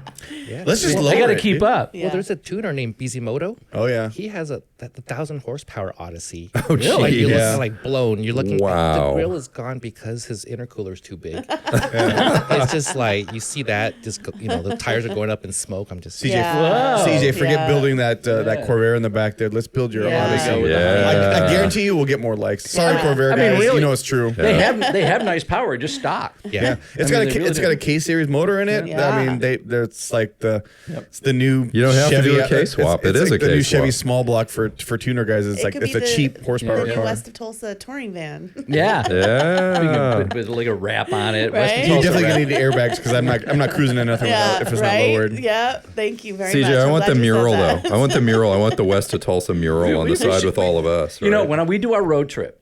Let's just lower I got to it, keep dude. up. Yeah. Well, there's a tuner named Bizimoto. Oh yeah. He has the 1,000 horsepower Odyssey. Oh, Like you're geez. looking like blown. You're looking. Wow. The grill is gone because his intercooler's too big. It's just like you see that. Just the tires are going up in smoke. I'm just. CJ, Yeah. CJ, forget Yeah. building that Corvair in the back there. Let's build your Yeah. Odyssey. Yeah. I guarantee you we'll get more likes. Sorry, Corvair I mean, guys. really. You know it's true. They have nice power, just stock. Yeah. It's I mean, got they really got a K series motor in it. Yeah. I mean, it's like it's the new. You don't have to Chevy, do a K swap. It's It is like a the K new Chevy swap. small block for tuner guys. It's It like could it's be a cheap the horsepower new car. West of Tulsa touring van. Yeah. Yeah. With like a wrap on it. Right? West You Tulsa definitely wrap. gonna need airbags because I'm not cruising in nothing Yeah, if it's right? not lowered. Yeah, thank you very CJ, much. I I'm want glad the you said mural that. though. I want the mural. I want the West of Tulsa mural on the side with all of us. You know, right? when we do our road trip,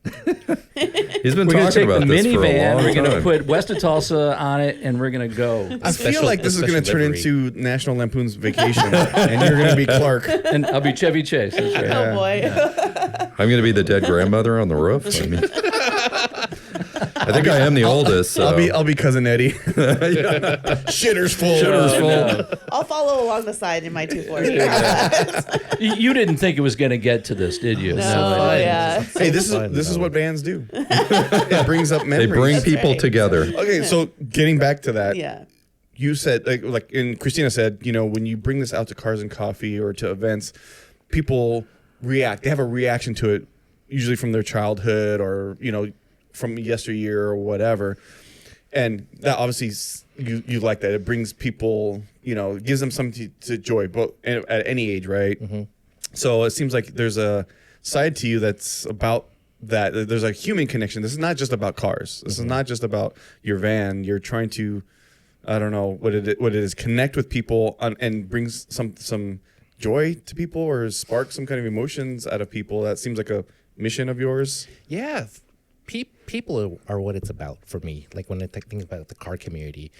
He's been we're going to talking take the about this for a minivan, long we're going to time. put West of Tulsa on it, and we're going to go. I feel Special- like this is going to special turn livery. into National Lampoon's Vacation, and you're going to be Clark. And I'll be Chevy Chase. That's right. Oh boy. I'm going to be the dead grandmother on the roof. I mean, I think I am the oldest. So. I'll be cousin Eddie. Shitter's full. I'll follow along the side in my 240. You didn't think it was going to get to this, did you? No, yeah. Hey, this is what bands do. It brings up They memories. bring people right. together. Okay, so getting back to that, Yeah. you said like and Christina said, when you bring this out to Cars and Coffee or to events, people react. They have a reaction to it, usually from their childhood or from yesteryear or whatever. And that obviously you like that. It brings people, gives them something to enjoy, but at any age, right? Mm-hmm. So it seems like there's a side to you that's about that. There's a human connection. This is not just about cars. This is not just about your van. You're trying to, I don't know what it is, connect with people and brings some joy to people or spark some kind of emotions out of people. That seems like a mission of yours. Yeah, people are what it's about for me. Like when I think about the car community,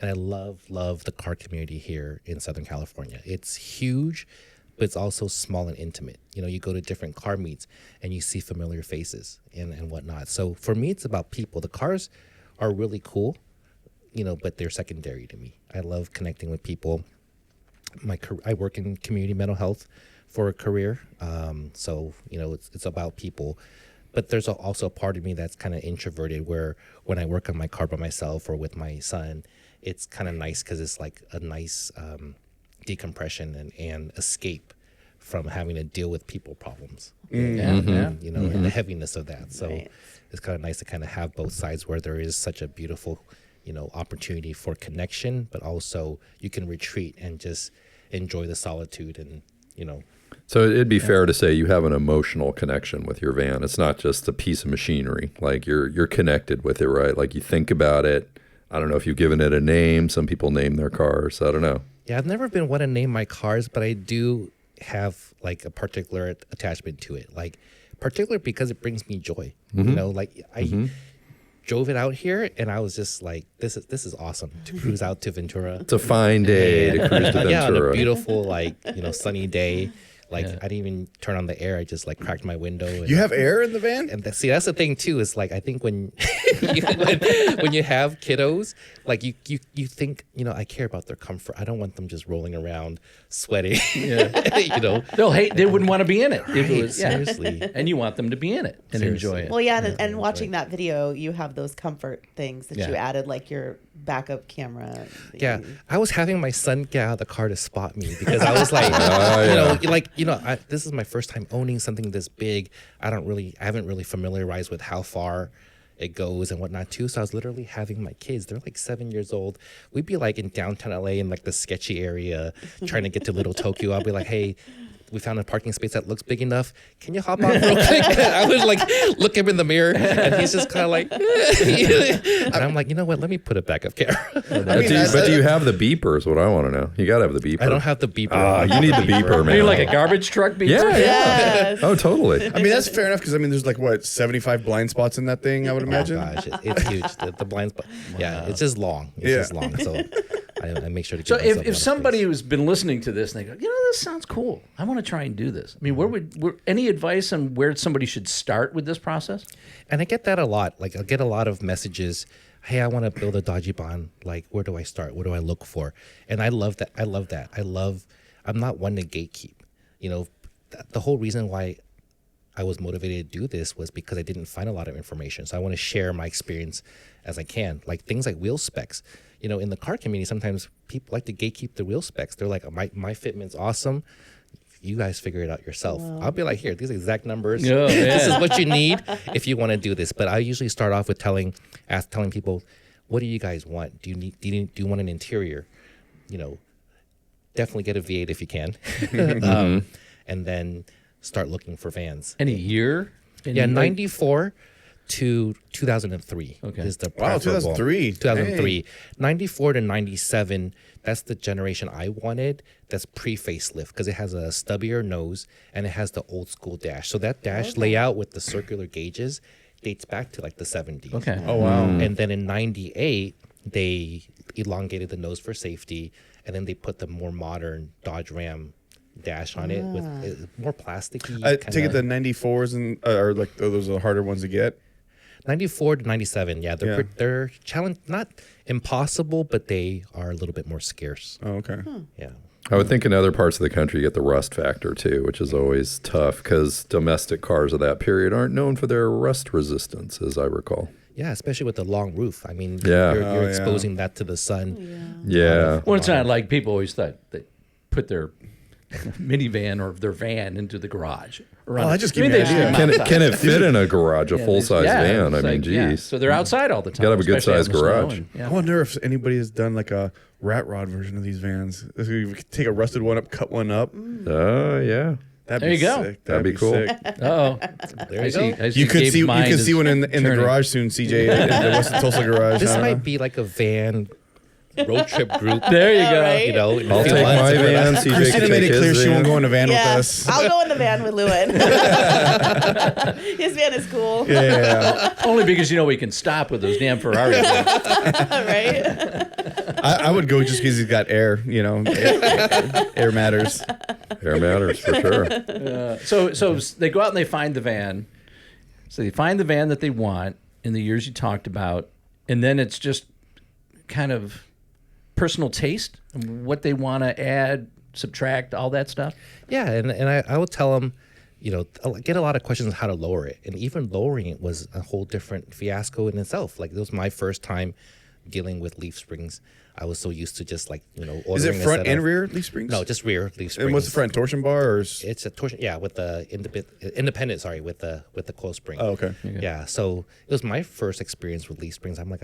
and I love the car community here in Southern California. It's huge, but it's also small and intimate. You go to different car meets and you see familiar faces and whatnot. So for me, it's about people. The cars are really cool, but they're secondary to me. I love connecting with people. I work in community mental health for a career. So, it's about people. But there's also a part of me that's kind of introverted where when I work on my car by myself or with my son, it's kind of nice because it's like a nice decompression and escape from having to deal with people problems. And the heaviness of that. So Right. it's kind of nice to kind of have both sides where there is such a beautiful, opportunity for connection, but also you can retreat and just enjoy the solitude and, So it'd be fair to say you have an emotional connection with your van. It's not just a piece of machinery. Like you're connected with it, right? Like you think about it. I don't know if you've given it a name. Some people name their cars. I don't know. Yeah, I've never been one to name my cars, but I do have like a particular attachment to it. Like particular because it brings me joy. I drove it out here and I was just like, this is awesome to cruise out to Ventura. It's a fine day to cruise to Ventura. Yeah, on a beautiful sunny day. I didn't even turn on the air. I just cracked my window. And, You have air in the van? and that's the thing too. Is I think when when you have kiddos, you think I care about their comfort. I don't want them just rolling around sweating. They wouldn't want to be in it. If it was, seriously. And you want them to be in it and enjoy it. Well, yeah, and watching that video, you have those comfort things that Yeah. you added, like your backup camera. Yeah, I was having my son get out of the car to spot me because I was like, this is my first time owning something this big. I haven't really familiarized with how far it goes and whatnot too. So I was literally having my kids. They're 7 years old. We'd be in downtown LA in the sketchy area, trying to get to Little Tokyo. I'll be like, hey, we found a parking space that looks big enough. Can you hop on real quick? I would look him in the mirror, and he's just kind of and I'm like, you know what? Let me put a backup camera. But do you have the beeper is what I want to know. You got to have the beeper. I don't have the beeper. You need the beeper, man. Maybe like a garbage truck beeper? Yeah. Yes. Oh, totally. I mean, that's fair enough because there's 75 blind spots in that thing, I would imagine. Oh gosh, it's huge. The blind spot. Yeah, it's just long. It's just long. So I make sure to. So give myself a lot if of somebody space. who's been listening to this and they go, this sounds cool. I want to try and do this. I mean, any advice on where somebody should start with this process? And I get that a lot. I'll get a lot of messages. Hey, I want to build a Dajiban. Where do I start? What do I look for? And I love that. I'm not one to gatekeep. The whole reason why I was motivated to do this was because I didn't find a lot of information. So I want to share my experience as I can. Things like wheel specs. In the car community, sometimes people like to gatekeep the wheel specs. They're like, my fitment's awesome. You guys figure it out yourself. I'll be like, here, these exact numbers. Oh, This is yeah. what you need if you want to do this. But I usually start off with telling people, what do you guys want? Do you want an interior? Definitely get a V8 if you can. And then start looking for vans. Any year? Yeah, 94 to 2003 is the Wow, preferable. 2003. 2003. 94 to 97, that's the generation I wanted. That's pre-facelift because it has a stubbier nose and it has the old school dash. So that dash layout with the circular gauges dates back to the 70s. Okay. Oh, wow. And then in 98, they elongated the nose for safety, and then they put the more modern Dodge Ram dash on it with more plasticky. I take it the 94s are those are the harder ones to get. 94 to 97. Yeah, they're challenge not impossible, but they are a little bit more scarce. Oh, okay. Yeah. I would think in other parts of the country you get the rust factor too, which is always tough because domestic cars of that period aren't known for their rust resistance, as I recall. Yeah, especially with the long roof. I mean, Yeah. you're exposing that to the sun. Yeah. Well, it's not like people always thought they put their minivan or their van into the garage. Oh, that just gave me an idea. Can it fit in a garage, a full-size van? I mean, geez. So they're outside all the time. Gotta have a especially out in good-sized the snow garage. and- I wonder if anybody has done like a rat rod version of these vans. If you could take a rusted one up, cut one up. Oh, yeah. That'd There be you go. sick. That'd be cool. sick. Oh, There I you see. go. I see You could Gabe's see mind is one in the turning. garage soon, CJ, in the West of Tulsa garage. This huh? might be like a van road trip group. There you go. Right? You know, in a I'll few take months my if we're van. not- CJ Christina can made take it clear his she won't van. go in a van Yeah, with us. I'll go in the van with Luwin. His van is cool. Yeah. Only because we can stop with those damn Ferrari. Right? I would go just because he's got air, air matters. Air matters for sure. So they go out and they find the van. So they find the van that they want in the years you talked about, and then it's just kind of personal taste and what they want to add, subtract, all that stuff. Yeah, and I would tell them, I get a lot of questions on how to lower it. And even lowering it was a whole different fiasco in itself. Like, it was my first time dealing with leaf springs. I was so used to just ordering Is it a front set and of- rear leaf springs? No, just rear leaf springs. And what's the front torsion bar or? It's a torsion, yeah, with the independent. Sorry, with the coil spring. Oh, okay. Yeah, so it was my first experience with leaf springs. I'm like,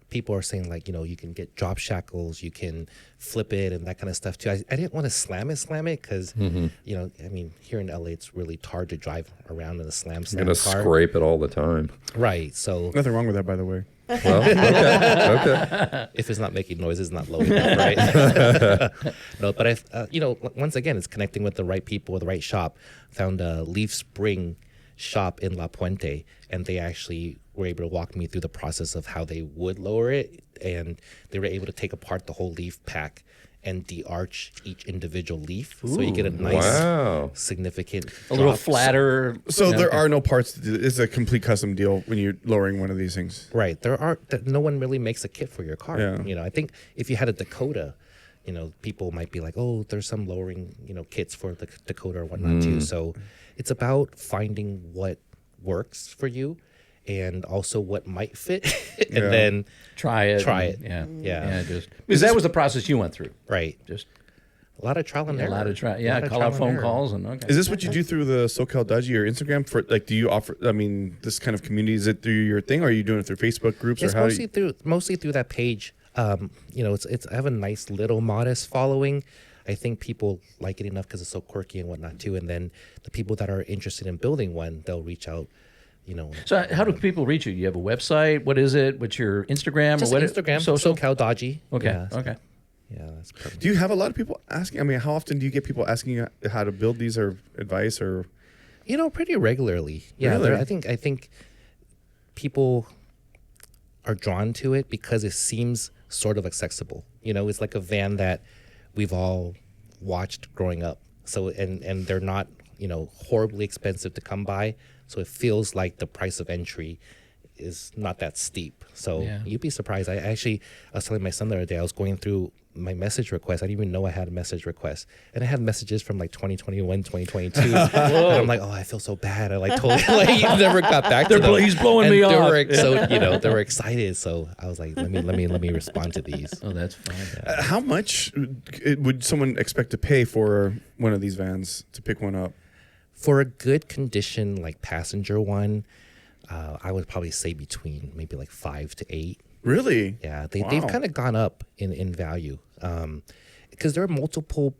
people are saying you can get drop shackles, you can flip it and that kind of stuff too. I didn't want to slam it because, here in LA, it's really hard to drive around in a slam You're going to car. scrape it all the time. Right, so Nothing wrong with that, by the way. Well, okay. if it's not making noise, it's not low enough, right? No, but once again, it's connecting with the right people, the right shop. Found a leaf spring shop in La Puente, and they actually were able to walk me through the process of how they would lower it, and they were able to take apart the whole leaf pack and de-arch each individual leaf, so you get a nice, Wow. significant, A little drop. flatter. So there are no parts to do. It's a complete custom deal when you're lowering one of these things. Right. No one really makes a kit for your car. Yeah. I think if you had a Dakota, people might be like, oh, there's some lowering, kits for the Dakota or whatnot too. So it's about finding what works for you and also what might fit and then Try it. Try and- it. Yeah. Yeah. Just because that was the process you went through. right. Just A lot of trial and a error. lot of try. A Yeah, lot of call trial out and phone error. calls and okay. Is this what you do through the SoCal Daji or Instagram? For do you offer? I mean, this kind of community, is it through your thing, or are you doing it through Facebook groups, It's or how? mostly through that page. It's I have a nice little modest following. I think people like it enough because it's so quirky and whatnot too. And then the people that are interested in building one, they'll reach out. So how do people reach you? You have a website? What is it? What's your Instagram? Just or what? Instagram, Social? SoCal Daji. Okay. Yeah, Okay. Yeah, that's perfect. Do you have a lot of people asking? I mean, how often do you get people asking you how to build these or advice or? Pretty regularly. Yeah, Really? I think people are drawn to it because it seems sort of accessible. It's like a van that we've all watched growing up. So and they're not horribly expensive to come by. So it feels like the price of entry is not that steep. So Yeah. you'd be surprised. I was telling my son the other day, I was going through my message request. I didn't even know I had a message request. And I had messages from 2021, 2022. And I'm like, oh, I feel so bad. I totally never got back to them. He's blowing And me they off. were, so, they were excited. So I was like, let me respond to these. Oh, that's fine. How much would someone expect to pay for one of these vans to pick one up? For a good condition, like passenger one, I would probably say between maybe 5 to 8. Really? Yeah, they've kind of gone up in value because there are multiple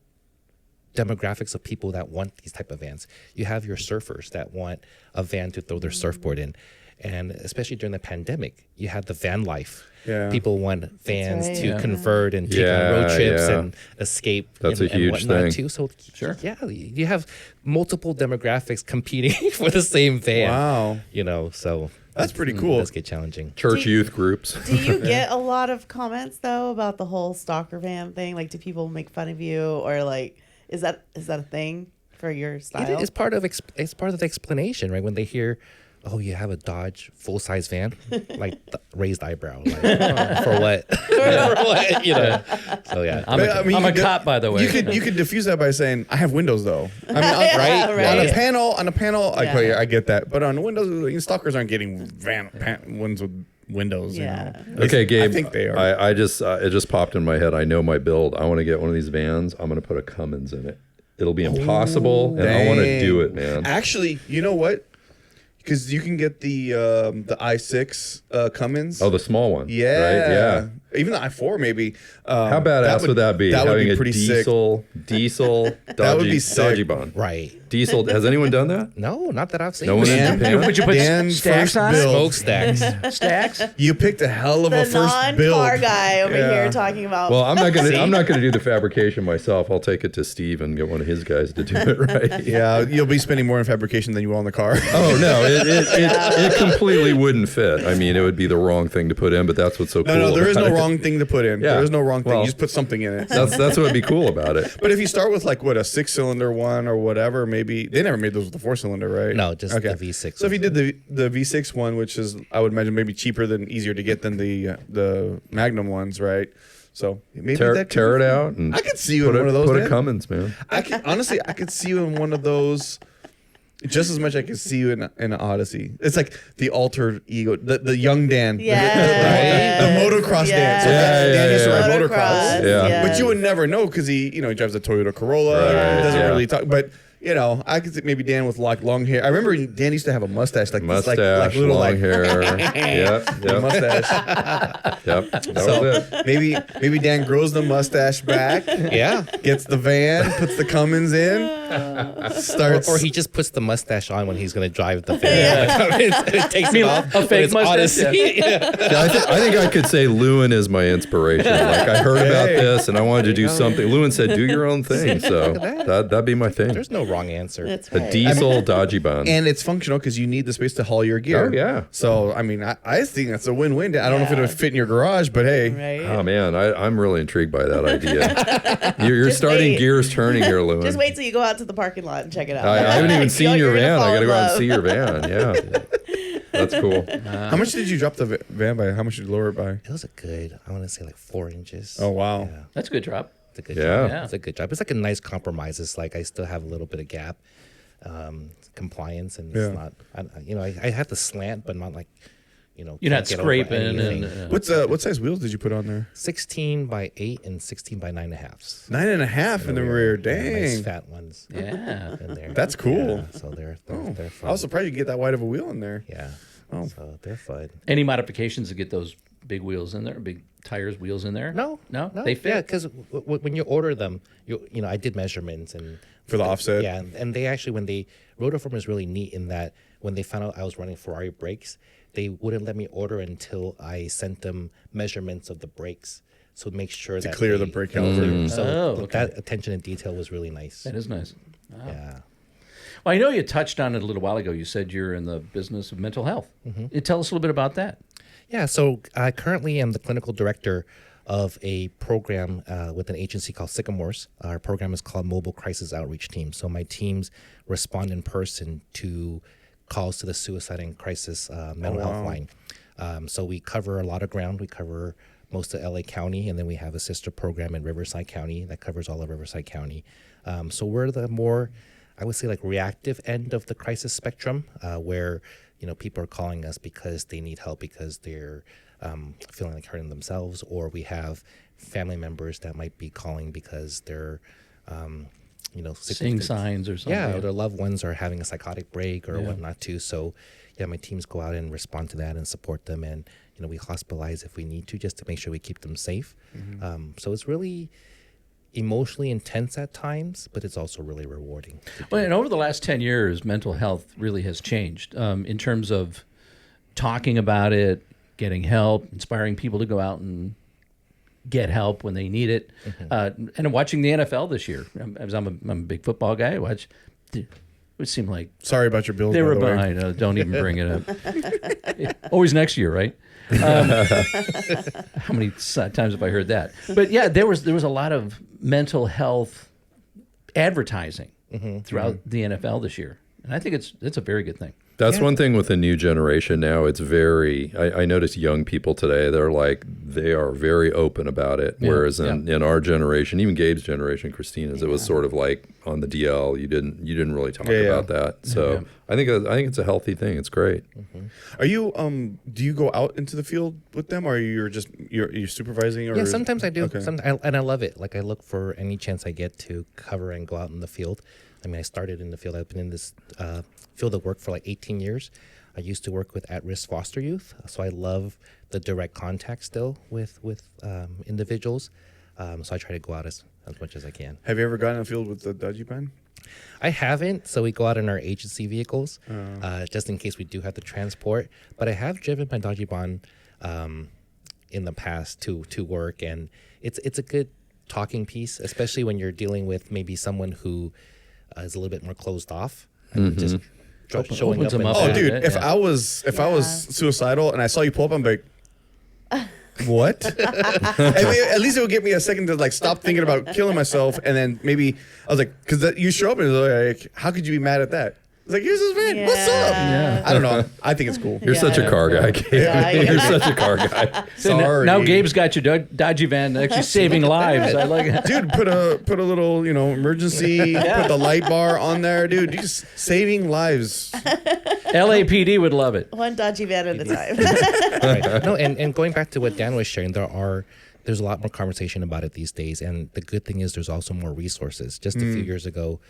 demographics of people that want these type of vans. You have your surfers that want a van to throw their surfboard in. And especially during the pandemic, you had the van life. Yeah. People want vans right. to Yeah. convert and take on Yeah, road trips yeah. and escape. That's and, a huge and whatnot thing. too. So Sure. yeah, you have multiple demographics competing for the same van. Wow. So That's pretty cool. Does get challenging. Church Do- youth groups. Do you get a lot of comments though about the whole stalker van thing? Like, do people make fun of you, or is that a thing for your style? It's part of the explanation, right? When they hear oh, you have a Dodge full-size van? Like raised eyebrow. Like, for what? For what? You know. So yeah. I'm a cop, by the way. You could diffuse that by saying, "I have windows, though." I mean, Yeah, right? right. On a panel, Yeah. I get that. But on windows, stalkers aren't getting ones with windows. Yeah. You know? Okay, Gabe. I think they are. I just it just popped in my head. I know my build. I want to get one of these vans. I'm going to put a Cummins in it. It'll be impossible, and I want to do it, man. Actually, you know what? Because you can get the i6 Cummins. Oh, the small one. Yeah. Right? Yeah. Even the i4 maybe. How badass would that be? That would Having be a pretty sick. diesel That would be sick. Dajiban. Right. Diesel. Has anyone done that? No, not that I've seen. No one in Dan, Japan? Would you put Dan stacks first on it? build. Smokestacks. Stacks? You picked a hell of The a first build. non-car guy over Yeah. here talking about. Well, I'm not gonna do the fabrication myself. I'll take it to Steve and get one of his guys to do it. Right? Yeah, you'll be spending more in fabrication than you will on the car. Oh no, it completely wouldn't fit. I mean, it would be the wrong thing to put in, but that's what's so cool. No, there is about no it. wrong thing to put in. Yeah. There is no wrong thing. Well, You just put something in it. That's what would be cool about it. But if you start with like what, a 6-cylinder one or whatever, maybe they never made those with the 4-cylinder, right? No, just the V6 So if you did the V6 one, which is I would imagine maybe cheaper than easier to get than the Magnum ones, right? So maybe that Tear it out, and I could see you put in one of those. Put a man. Cummins, man. Honestly, I could see you in one of those. Just as much I could see you in an Odyssey. It's like the alter ego, the young Dan, Yes. the motocross Dan. So Yeah, Dan used to ride Motocross, motocross. Yeah. yes. But you would never know because he drives a Toyota Corolla. Right, He doesn't yeah. really talk. But I could see maybe Dan with like long hair. I remember Dan used to have a mustache, like this, Mustache, like little long like hair. Yep. mustache. Yep. That was it. Maybe Dan grows the mustache back, Yeah. gets the van, puts the Cummins in, starts. Or he just puts the mustache on when he's going to drive the van. It takes it off. a when fake it's mustache, Odyssey. Yeah, I think I could say Luwin is my inspiration. Like I heard about Hey. this and I wanted to do something. Luwin said, "Do your own thing." So that'd be my thing. There's no wrong answer. That's A right. diesel Dajiban. And it's functional because you need the space to haul your gear. Oh, yeah. So I mean, I think that's a win-win. I don't know if it would fit in your garage, but hey, Right. Oh man, I'm really intrigued by that idea. You're Just starting wait. gears turning here, Luwin. Just wait till you go out to the parking lot and check it out. I haven't even seen your You're gonna van. fall I gotta in go out and love. see your van. Yeah, that's cool. how much did you drop the van by? How much did you lower it by? It was a good, I want to say like 4 inches. Oh wow. Yeah. That's a good drop. It's a good Yeah. job. Yeah. It's a good job. It's like a nice compromise. It's like I still have a little bit of gap, compliance, and Yeah. it's not. I have the slant, but not like, You're not can't get over scraping anything. and What size wheels did you put on there? 16 by 8 and 16 by 9.5. 9.5 in the rear. Yeah, nice Dang, fat ones. yeah. In there. that's cool. Yeah, so they're I fun. was surprised you could get that wide of a wheel in there. Yeah. Oh. So they're fun. Any modifications to get those big wheels in there, big tires, wheels in there? No, They fit. Yeah, because when you order them, I did measurements and For the offset? Yeah, and they actually Rotiform is really neat in that when they found out I was running Ferrari brakes, they wouldn't let me order until I sent them measurements of the brakes. So make sure that clear the they- brake they caliper. clear. So Oh, okay. that attention to detail was really nice. That is nice. Yeah. Well, I know you touched on it a little while ago. You said you're in the business of mental health. Tell us a little bit about that. Yeah, so I currently am the clinical director of a program with an agency called Sycamores. Our program is called Mobile Crisis Outreach Team. So my teams respond in person to calls to the suicide and crisis mental health line. So we cover a lot of ground. We cover most of LA County, and then we have a sister program in Riverside County that covers all of Riverside County. So we're the more, I would say, like reactive end of the crisis spectrum, where people are calling us because they need help because they're feeling like hurting themselves, or we have family members that might be calling because they're sick Seeing with signs or something. yeah, or their loved ones are having a psychotic break or whatnot too. So, yeah, my teams go out and respond to that and support them, and we hospitalize if we need to, just to make sure we keep them safe. So it's really emotionally intense at times, but it's also really rewarding. Well, and over the last 10 years, mental health really has changed in terms of talking about it, getting help, inspiring people to go out and get help when they need it. And watching the NFL this year, as I'm a big football guy, it would seem like Sorry about your Bills. they by were the way. behind. Don't even bring it up. Always next year, right? How many times have I heard that? But yeah, there was a lot of mental health advertising throughout the NFL this year, and I think it's a very good thing. That's one thing with the new generation now. It's very, I notice young people today, they are very open about it. Whereas in our generation, even Gabe's generation, Christina's, it was sort of like on the DL. You didn't really talk about that. So I think it's a healthy thing. It's great. Are you do you go out into the field with them, or you're supervising? Or Yeah, sometimes I do. Okay. And I love it. Like I look for any chance I get to cover and go out in the field. I mean, I started in the field. I've been in this field of work for like 18 years. I used to work with at-risk foster youth, so I love the direct contact still with individuals. So I try to go out as much as I can. Have you ever gotten in the field with the Dajiban? I haven't, so we go out in our agency vehicles, just in case we do have to transport. But I have driven my Dajiban in the past to work, and it's a good talking piece, especially when you're dealing with maybe someone who is a little bit more closed off. Just showing opens up. them up. Oh, Yeah, dude! yeah. If I was suicidal and I saw you pull up, I'm like, what? I mean, at least it would give me a second to like stop thinking about killing myself, and then maybe I was like, because you show up and it's like, how could you be mad at that? It's like, here's this man. What's up? Yeah. I don't know. I think it's cool. You're such a car guy, Gabe. Yeah. You're such a car guy. So Sorry. now Gabe's got your Dajiban actually saving lives. I like it. Dude, put a little, emergency, put the light bar on there, dude. You're just saving lives. LAPD would love it. One Dajiban at a time. Right. No, and going back to what Dan was sharing, there's a lot more conversation about it these days, and the good thing is there's also more resources. Just a few years ago,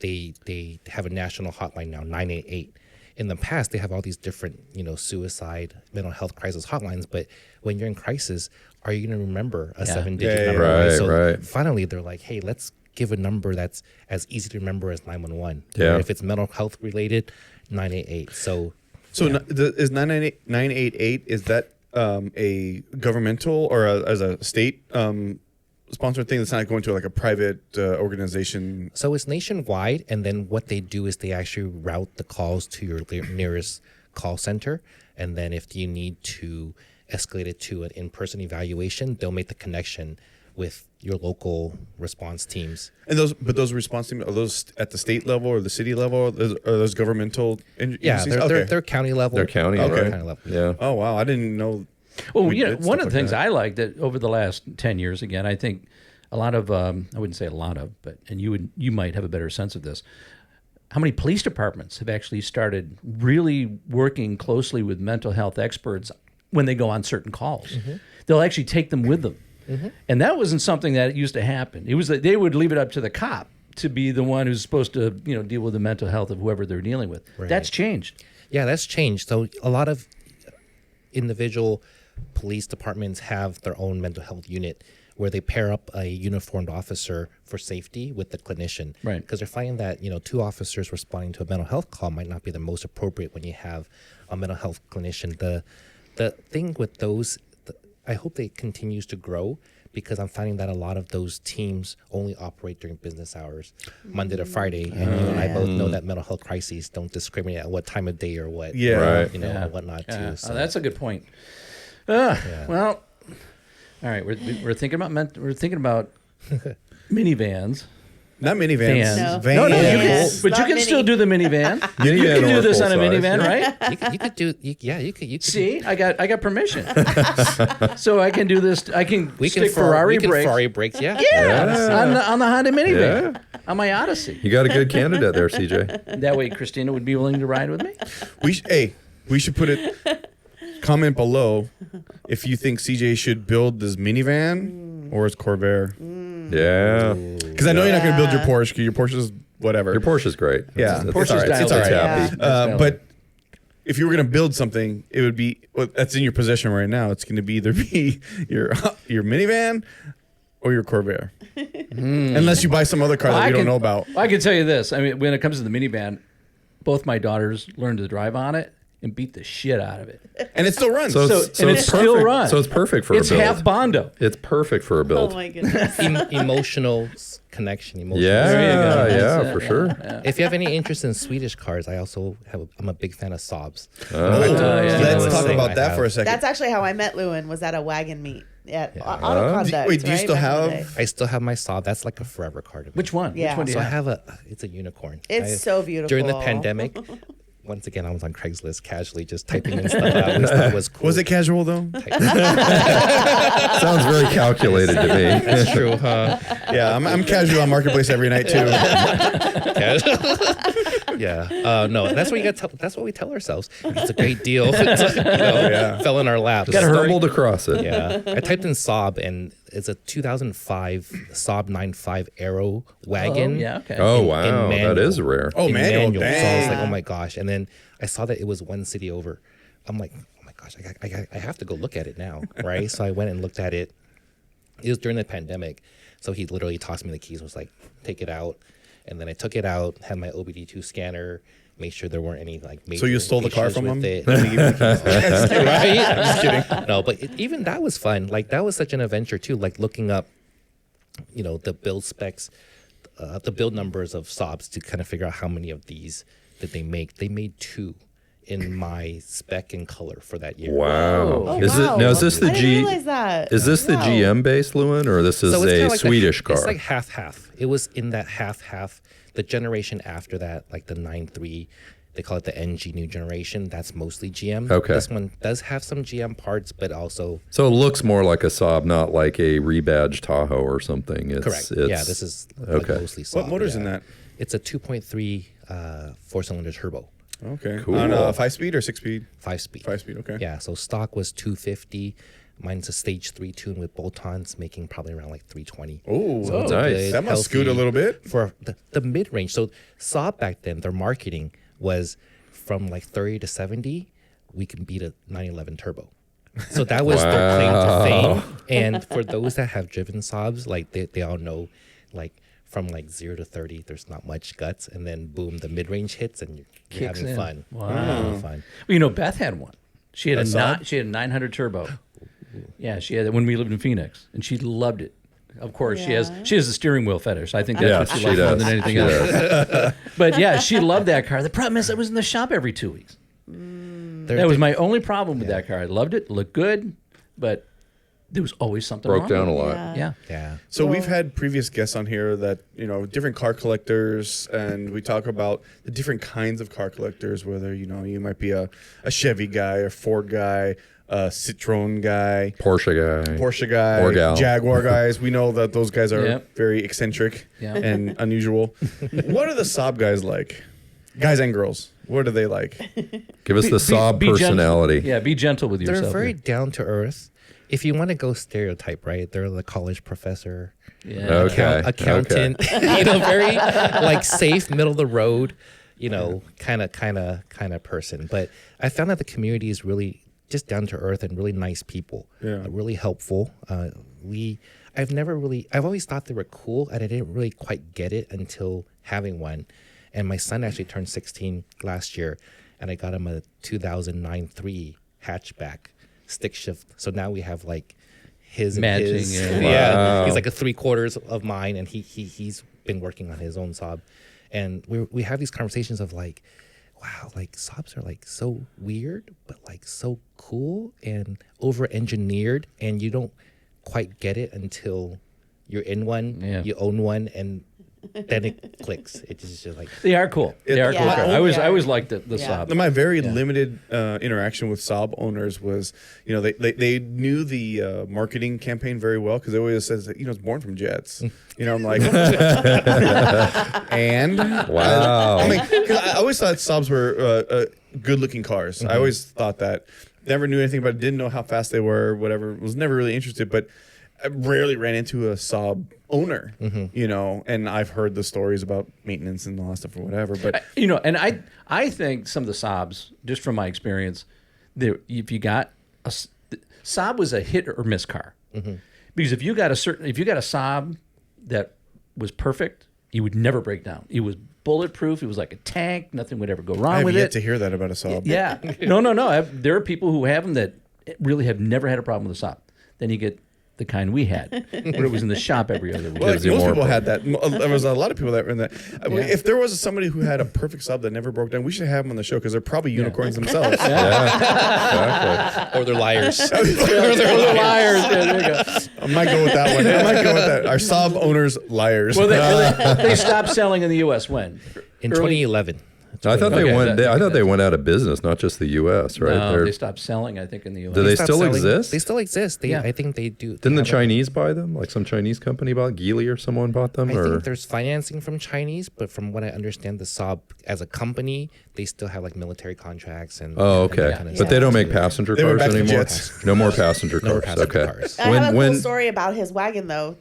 they have a national hotline now, 988. In the past, they have all these different, suicide, mental health crisis hotlines, but when you're in crisis, are you going to remember a 7-digit number? Right, So right. finally, they're like, hey, let's give a number that's as easy to remember as 911. Yeah. Or if it's mental health related, 988. So Is 988, is that a governmental or as a state sponsored thing that's not going to like a private organization? So it's nationwide, and then what they do is they actually route the calls to your nearest call center, and then if you need to escalate it to an in-person evaluation, they'll make the connection with your local response teams. And those response teams, are those at the state level or the city level? Are those governmental Yeah, agencies? they're county level. They're county, Okay. right? County level. Yeah. Oh wow, I didn't know. Well, we did one stuff of the like things that. I like that over the last 10 years, again, I think a lot of, I wouldn't say a lot of, but, and you might have a better sense of this, how many police departments have actually started really working closely with mental health experts when they go on certain calls. They'll actually take them with them. And that wasn't something that used to happen. It was that they would leave it up to the cop to be the one who's supposed to, deal with the mental health of whoever they're dealing with. Right. That's changed. Yeah, that's changed. So a lot of individual police departments have their own mental health unit where they pair up a uniformed officer for safety with the clinician. Right. Because they're finding that, 2 officers responding to a mental health call might not be the most appropriate when you have a mental health clinician. The thing with those, I hope they continues to grow, because I'm finding that a lot of those teams only operate during business hours, Monday to Friday. And you and I both know that mental health crises don't discriminate at what time of day or what, Right. or whatnot Yeah. too. So. Oh, that's a good point. Well, all right. We're thinking about minivans. Not minivans. No. Vans. No, you Vans. can, but Not you can mini. still do the minivan. Minivan You can do or this full on a size, minivan, yeah. right? You could do, you could. See, I got permission, so I can do this. I can We stick can Ferrari brakes. Ferrari brakes, yeah. On the Honda minivan, on my Odyssey. You got a good candidate there, CJ. That way, Christina would be willing to ride with me. We should put it. Comment below if you think CJ should build this minivan or his Corvair. Yeah. Because I know you're not going to build your Porsche. 'Cause your Porsche is whatever. Your Porsche's great. Yeah. Porsche's all right. dialed It's all in. right. happy. Yeah. But if you were going to build something, it would be that's in your possession right now. It's going to either be your minivan or your Corvair, unless you buy some other car that we don't know about. I can tell you this. I mean, when it comes to the minivan, both my daughters learned to drive on it and beat the shit out of it. And it still runs. So and it's it still perfect. runs. So it's perfect for It's a build. half Bondo. It's perfect for a Oh build. my goodness. Emotional connection. Emotional Yeah, There you go. yeah, That's for it. sure. Yeah. If you have any interest in Swedish cars, I'm a big fan of Saabs. yeah. Let's Yeah. talk about I that have. for a second. That's actually how I met Luwin, was at a wagon meet at Auto Conduct. Wait, do you right? still Back in the have- day. I still have my Saab. That's like a forever car to me. Which one? Yeah. Which one do So you I have? have it's a unicorn. It's so beautiful. During the pandemic, once again, I was on Craigslist casually just typing in stuff I always thought was cool. Was it casual though? Sounds very calculated to me. That's true, huh? Yeah, I'm casual on Marketplace every night too. Yeah. No, that's what you got. That's what we tell ourselves. It's a great deal. It's, fell in our lap. Stumbled across it. Yeah. I typed in Saab, and it's a 2005 Saab 9.5 Aero wagon. Oh, yeah, okay. Oh, in wow. manual. That is rare. Oh, In manual. So I was like, Dang. oh my gosh. And then I saw that it was one city over. I'm like, oh my gosh, I have to go look at it now, right? So I went and looked at it. It was during the pandemic. So he literally tossed me the keys and was like, take it out. And then I took it out, had my OBD2 scanner, made sure there weren't any like major So you stole the car issues from with him? it. Right? I'm just kidding. No, but even that was fun. Like that was such an adventure too. Like looking up, the build specs, the build numbers of Saabs to kind of figure out how many of these did they make. They made 2 in my spec and color for that year. Wow. Oh, Is wow. it now? Is this the I didn't G? realize that. Is this the Wow. GM based Luwin, or this is So it's kinda a like Swedish car? It's like half. It was in that half. The generation after that, like the 9.3, they call it the NG new generation. That's mostly GM. Okay. This one does have some GM parts, but also So it looks more like a Saab, not like a rebadged Tahoe or something. It's, correct. It's, Yeah, this is okay. like mostly Saab. What motor's yeah. in that? It's a 2.3 4-cylinder turbo, Okay. Cool. On 5-speed or 6-speed? 5-speed. 5-speed. Okay. Yeah, so stock was 250. Mine's a stage 3 tune with bolt-ons, making probably around like 320. Oh, So it's a nice. good, that must scoot a healthy- little bit. for the mid-range. So Saab back then, their marketing was from like 30 to 70, we can beat a 911 turbo. So that was their claim to fame. And for those that have driven Saabs, like they all know, like from like 0 to 30, there's not much guts, and then boom, the mid-range hits, and you're Kicks having in. fun. Wow. You're having fun. Well, Beth had one. She had A Saab? she had a 900 turbo. Yeah, she had it when we lived in Phoenix, and she loved it. Of course, she has a steering wheel fetish. I think that's Yeah, what she she likes more does. than anything She else. But yeah, she loved that car. The problem is I was in the shop every 2 weeks. That was my only problem with that car. I loved it, looked good, but there was always something Broke wrong down a with it. lot. Yeah. Yeah. So we've had previous guests on here that, different car collectors, and we talk about the different kinds of car collectors, whether, you might be a Chevy guy, a Ford guy, a Citroen guy, Porsche guy. guy, Or gal. Jaguar guys. We know that those guys are Yep. very eccentric Yeah. and unusual. What are the Saab guys like? Guys and girls. What are they like? Give us the Saab Be gentle. personality. Yeah, be gentle with They're yourself. very down to earth. If you want to go stereotype, right? They're the college professor, Yeah. Okay. accountant, very like safe, middle of the road, kind of person. But I found that the community is really just down to earth and really nice people. Yeah. Really helpful. I've always thought they were cool, and I didn't really quite get it until having one. And my son actually turned 16 last year, and I got him a 2009 3 hatchback stick shift. So now we have like his and Matching, his. yeah. Yeah, Wow. he's like a 3/4 of mine, and he's been working on his own Saab. And we have these conversations of like, wow, like Saabs are like so weird, but like so cool and over engineered, and you don't quite get it until you're in one, Yeah. you own one, and then it clicks. It's just like They are cool. They are cool. Yeah, I always they are. liked the Yeah. Saab. My very limited interaction with Saab owners was, they knew the marketing campaign very well, because it always says that, it's born from jets. I'm like, and Wow. I mean, 'cause I always thought Saabs were good-looking cars. I always thought that. Never knew anything about it. Didn't know how fast they were. Whatever. Was never really interested. But I rarely ran into a Saab owner. And I've heard the stories about maintenance and all that stuff or whatever. But And I think some of the Saabs, just from my experience, if you got Saab was a hit or miss car, because if you got a Saab that was perfect, it would never break down. It was bulletproof. It was like a tank. Nothing would ever go wrong I have with yet it. to hear that about a Saab. Yeah. No. There are people who have them that really have never had a problem with a Saab. Then you get the kind we had, where it was in the shop every other week. Well, Gives you most more people fun. had that. There was a lot of people that were in that. If there was somebody who had a perfect Saab that never broke down, we should have them on the show, because they're probably unicorns themselves. or they're liars. Or the liars. Yeah, there you go. I might go with that one. Our Saab owners liars. Well, they stopped selling in the U.S. when? In Early- 2011. I thought they Okay, went. I thought they went out of business, not just the U.S. Right? No, They're- they stopped selling, I think, in the U.S. Do they stopped still selling- exist? They still exist. Yeah. I think they do. Didn't the have a- Chinese buy them? Like some Chinese company bought Geely or someone bought them? I or think there's financing from Chinese, but from what I understand, the Saab as a company, they still have like military contracts and. Oh, and that okay. kind of But they stuff don't make too. passenger They went cars back to anymore. jets. No more passenger No more cars. passenger Okay. cars. I have a cool story about his wagon though.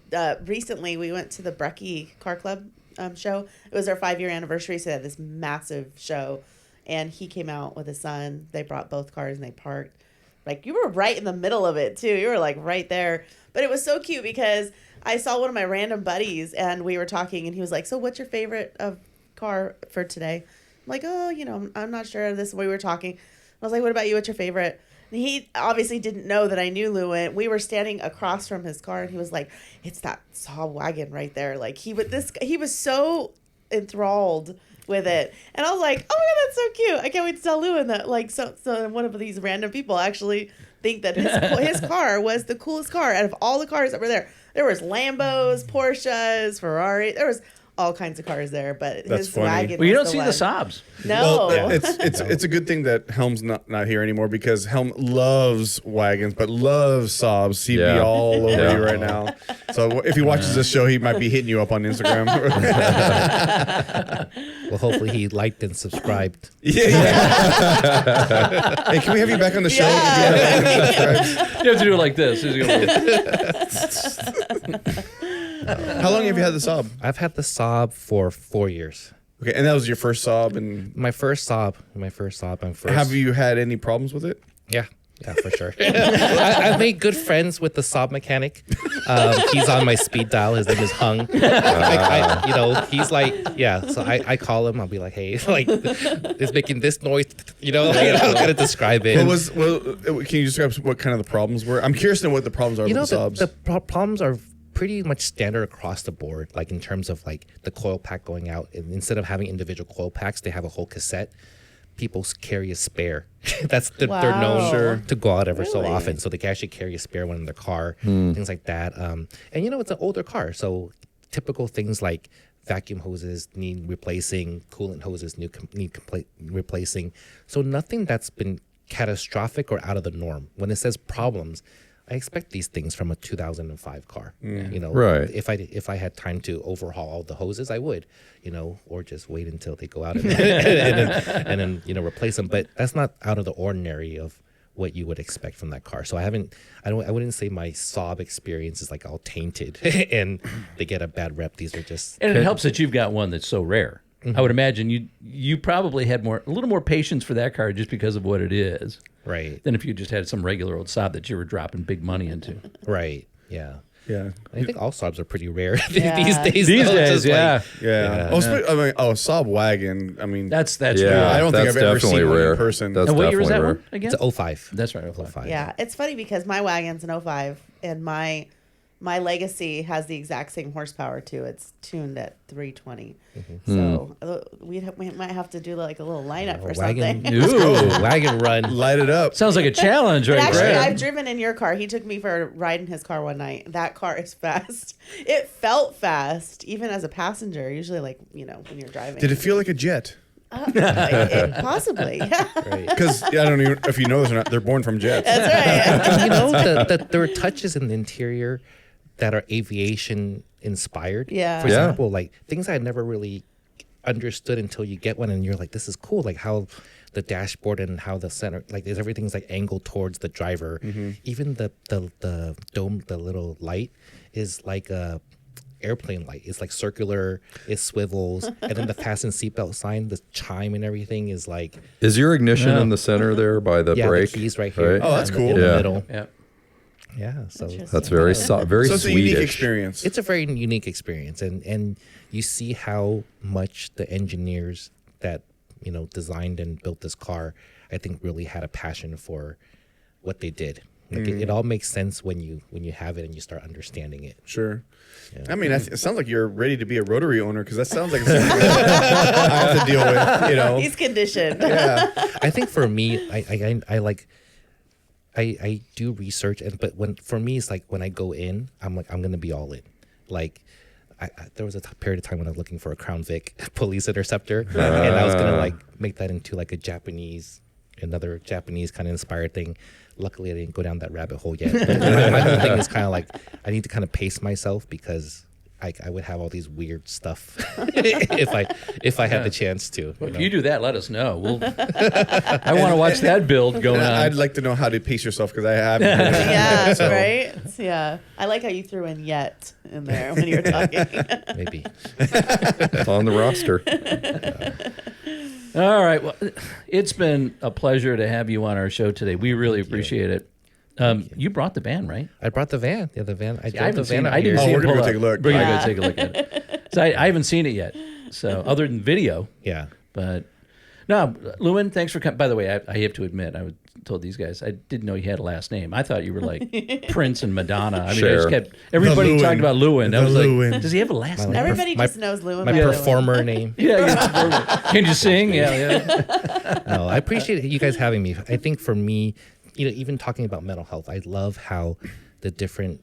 Recently, we went to the Brecky Car Club show. It was our 5-year anniversary, so they had this massive show, and he came out with his son. They brought both cars and they parked. Like, you were right in the middle of it too. You were like right there, but it was so cute because I saw one of my random buddies and we were talking, and he was like, "So, what's your favorite car for today?" I'm like, "Oh, I'm not sure." This we were talking. I was like, "What about you? What's your favorite?" And he obviously didn't know that I knew Luwin. We were standing across from his car, and he was like, "It's that Saab wagon right there." Like he was so enthralled with it, and I was like, "Oh my god, that's so cute! I can't wait to tell Luwin that." Like, so one of these random people actually think that his car was the coolest car out of all the cars that were there. There was Lambos, Porsches, Ferrari. There was all kinds of cars there, but That's his funny. wagon. Well, you don't was see the one. Saabs. No. Well, it's a good thing that Helm's not here anymore, because Helm loves wagons, but loves Saabs. He'd be Yeah. all over Yeah. you right now. So if he watches this show, he might be hitting you up on Instagram. Well, hopefully he liked and subscribed. Yeah. Hey, can we have you back on the show? Yeah. You have to do it like this. How long have you had the Saab? I've had the Saab for 4 years. Okay, and that was your first Saab, and My first Saab. I'm first. have you had any problems with it? Yeah, for sure. I've made good friends with the Saab mechanic. He's on my speed dial. His name is Hung. He's like, yeah. So I call him. I'll be like, hey, like, it's making this noise. I'll kind of describe it. Can you describe what kind of the problems were? I'm curious to know what the problems are with the Saabs. the problems are pretty much standard across the board, like in terms of like the coil pack going out. And instead of having individual coil packs, they have a whole cassette. People carry a spare. They're known Sure. to go out ever so Really? often, so they can actually carry a spare one in their car, things like that. And it's an older car, so typical things like vacuum hoses need replacing, coolant hoses need replacing. So nothing that's been catastrophic or out of the norm. When it says problems, I expect these things from a 2005 car. Right. If I had time to overhaul all the hoses, I would, or just wait until they go out and then replace them. But that's not out of the ordinary of what you would expect from that car. So I wouldn't say my Saab experience is like all tainted and they get a bad rep. These are just And it helps that you've got one that's so rare. I would imagine you probably had a little more patience for that car just because of what it is, right. than if you just had some regular old Saab that you were dropping big money into. Right. Yeah. Yeah. I think all Saabs are pretty rare Yeah. these days. These though, days, just like- yeah. Yeah. Saab wagon. I mean, That's Yeah, rare. I don't think that's I've ever definitely seen one in rare. person. That's And what year was that definitely one rare. again? It's 05. That's right, 05. Yeah, it's funny because my wagon's an '05, and my Legacy has the exact same horsepower too. It's tuned at 320. So we might have to do like a little lineup or Wagon, something. Ooh. wagon run. Light it up. Sounds like a challenge But right actually, there. I've driven in your car. He took me for a ride in his car one night. That car is fast. It felt fast, even as a passenger. Usually, like when you're driving. Did it feel like a jet? Possibly? Yeah, Right. Because I don't even if you know this or not. They're born from jets. that's right. There are touches in the interior that are aviation inspired. Yeah. For Yeah. example, like things I had never really understood until you get one and you're like, this is cool. Like how the dashboard and how the center, like everything's like angled towards the driver. Even the dome, the little light is like a airplane light. It's like circular, it swivels, and then the fasten seatbelt sign, the chime and everything is like Is your ignition Yeah. in the center there by the brake? the keys right here. Right? Oh, that's in cool. In the Yeah. middle. Yeah. Yeah. So That's very very So it's a Swedish. unique experience. it's a very unique experience, and you see how much the engineers that designed and built this car, I think, really had a passion for what they did. Like it all makes sense when you have it and you start understanding it. Sure. I mean, it sounds like you're ready to be a rotary owner, because that sounds like something I have to deal with. He's conditioned. Yeah. I think for me, I do research, but for me it's like when I go in, I'm like I'm gonna be all in. Like there was a period of time when I was looking for a Crown Vic police interceptor, and I was gonna like make that into like another Japanese kind of inspired thing. Luckily, I didn't go down that rabbit hole yet. But my whole thing is kind of like I need to kind of pace myself because I would have all these weird stuff if I had the chance to. Well, if you do that, let us know. I want to watch that build going on. I'd like to know how to pace yourself because I have. Yeah, right? Yeah. I like how you threw in yet in there when you were talking. Maybe. It's on the roster. All right. Well, it's been a pleasure to have you on our show today. We really appreciate it. You brought the van, right? I brought the van. Yeah, the van. I I drove haven't the seen van it. out I didn't here. see it. we're gonna pull go take a up. look. We're Yeah. gonna go take a look at it. So I haven't seen it yet. So other than video, Yeah. but no, Luwin, thanks for coming. By the way, I have to admit, I told these guys I didn't know you had a last name. I thought you were like Prince and Madonna. I mean, I just Sure. kept everybody Luwin. talked about Luwin. I The was Luwin. like, does he have a last name? Everybody my- just knows Luwin. My by Luwin. performer name. Yeah. Can you sing? Yeah. No, I appreciate you guys having me. I think for me, even talking about mental health, I love how the different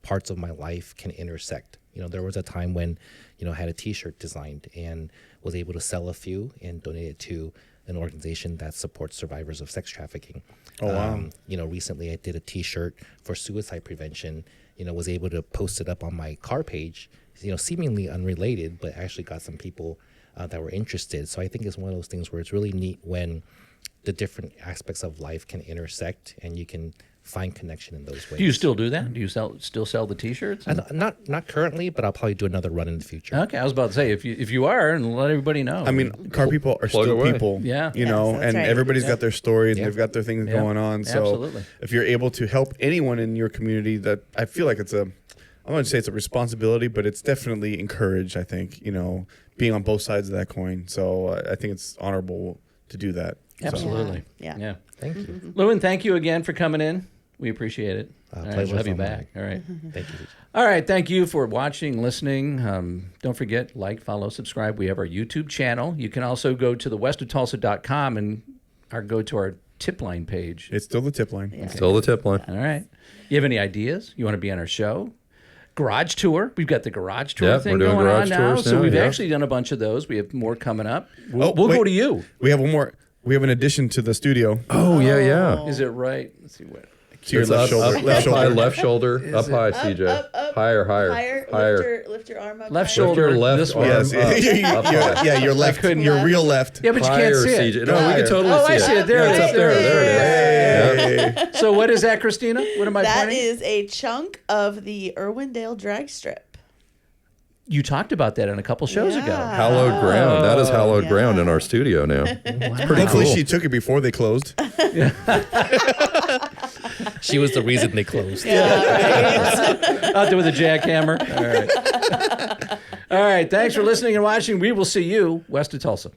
parts of my life can intersect. There was a time when, I had a T-shirt designed and was able to sell a few and donate it to an organization that supports survivors of sex trafficking. Oh, wow. Recently I did a T-shirt for suicide prevention. Was able to post it up on my car page. Seemingly unrelated, but actually got some people that were interested. So I think it's one of those things where it's really neat when the different aspects of life can intersect and you can find connection in those ways. Do you still do that? Do you still sell the T-shirts? Not currently, but I'll probably do another run in the future. Okay, I was about to say if you are, and let everybody know. I mean, car people are Plug still away. people. Yeah. You know, Yes, that's and right. everybody's got their stories Yeah. and they've got their things Yeah. going on. So Absolutely. if you're able to help anyone in your community, that I feel like I'm going to say it's a responsibility, but it's definitely encouraged, I think, being on both sides of that coin. So I think it's honorable to do that. So. absolutely. Yeah. Thank you. Luwin, thank you again for coming in. We appreciate it. All right, pleasure's we'll have you all mine. back. All right. Thank you. All right. Thank you for watching, listening. Don't forget, like, follow, subscribe. We have our YouTube channel. You can also go to the westoftulsa.com and go to our tip line page. It's still the tip line. Still the tip line. All right. You have any ideas? You want to be on our show? Garage tour. We've got the garage tour Yep, thing we're doing going on garage now. tours So now, we've yeah. actually done a bunch of those. We have more coming up. We'll wait. go to you. We have one more. We have an addition to the studio. Oh, yeah. Is it right? Let's see what. To your It's left shoulder. Up, Left up high, shoulder. left shoulder. Up high, CJ. Up, Higher, higher. Higher. Lift your arm up. Left higher. shoulder. your left this way. arm. Yes. Up. Yeah, your left. couldn't- Your real left. Yeah, but you Higher, can't see it. CJ. No, we Higher. can totally Oh, see I see it. There Yeah, it it's is. up there. There it is. Hey. So what is that, Christina? What am I That pointing? is a chunk of the Irwindale drag strip. You talked about that in a couple shows ago. Yeah. Hallowed ground. That is hallowed Yeah. ground in our studio now. It's pretty Luckily, cool. she took it before they closed. She was the reason they closed. Out there with a jackhammer. All right. All right. Thanks for listening and watching. We will see you west of Tulsa.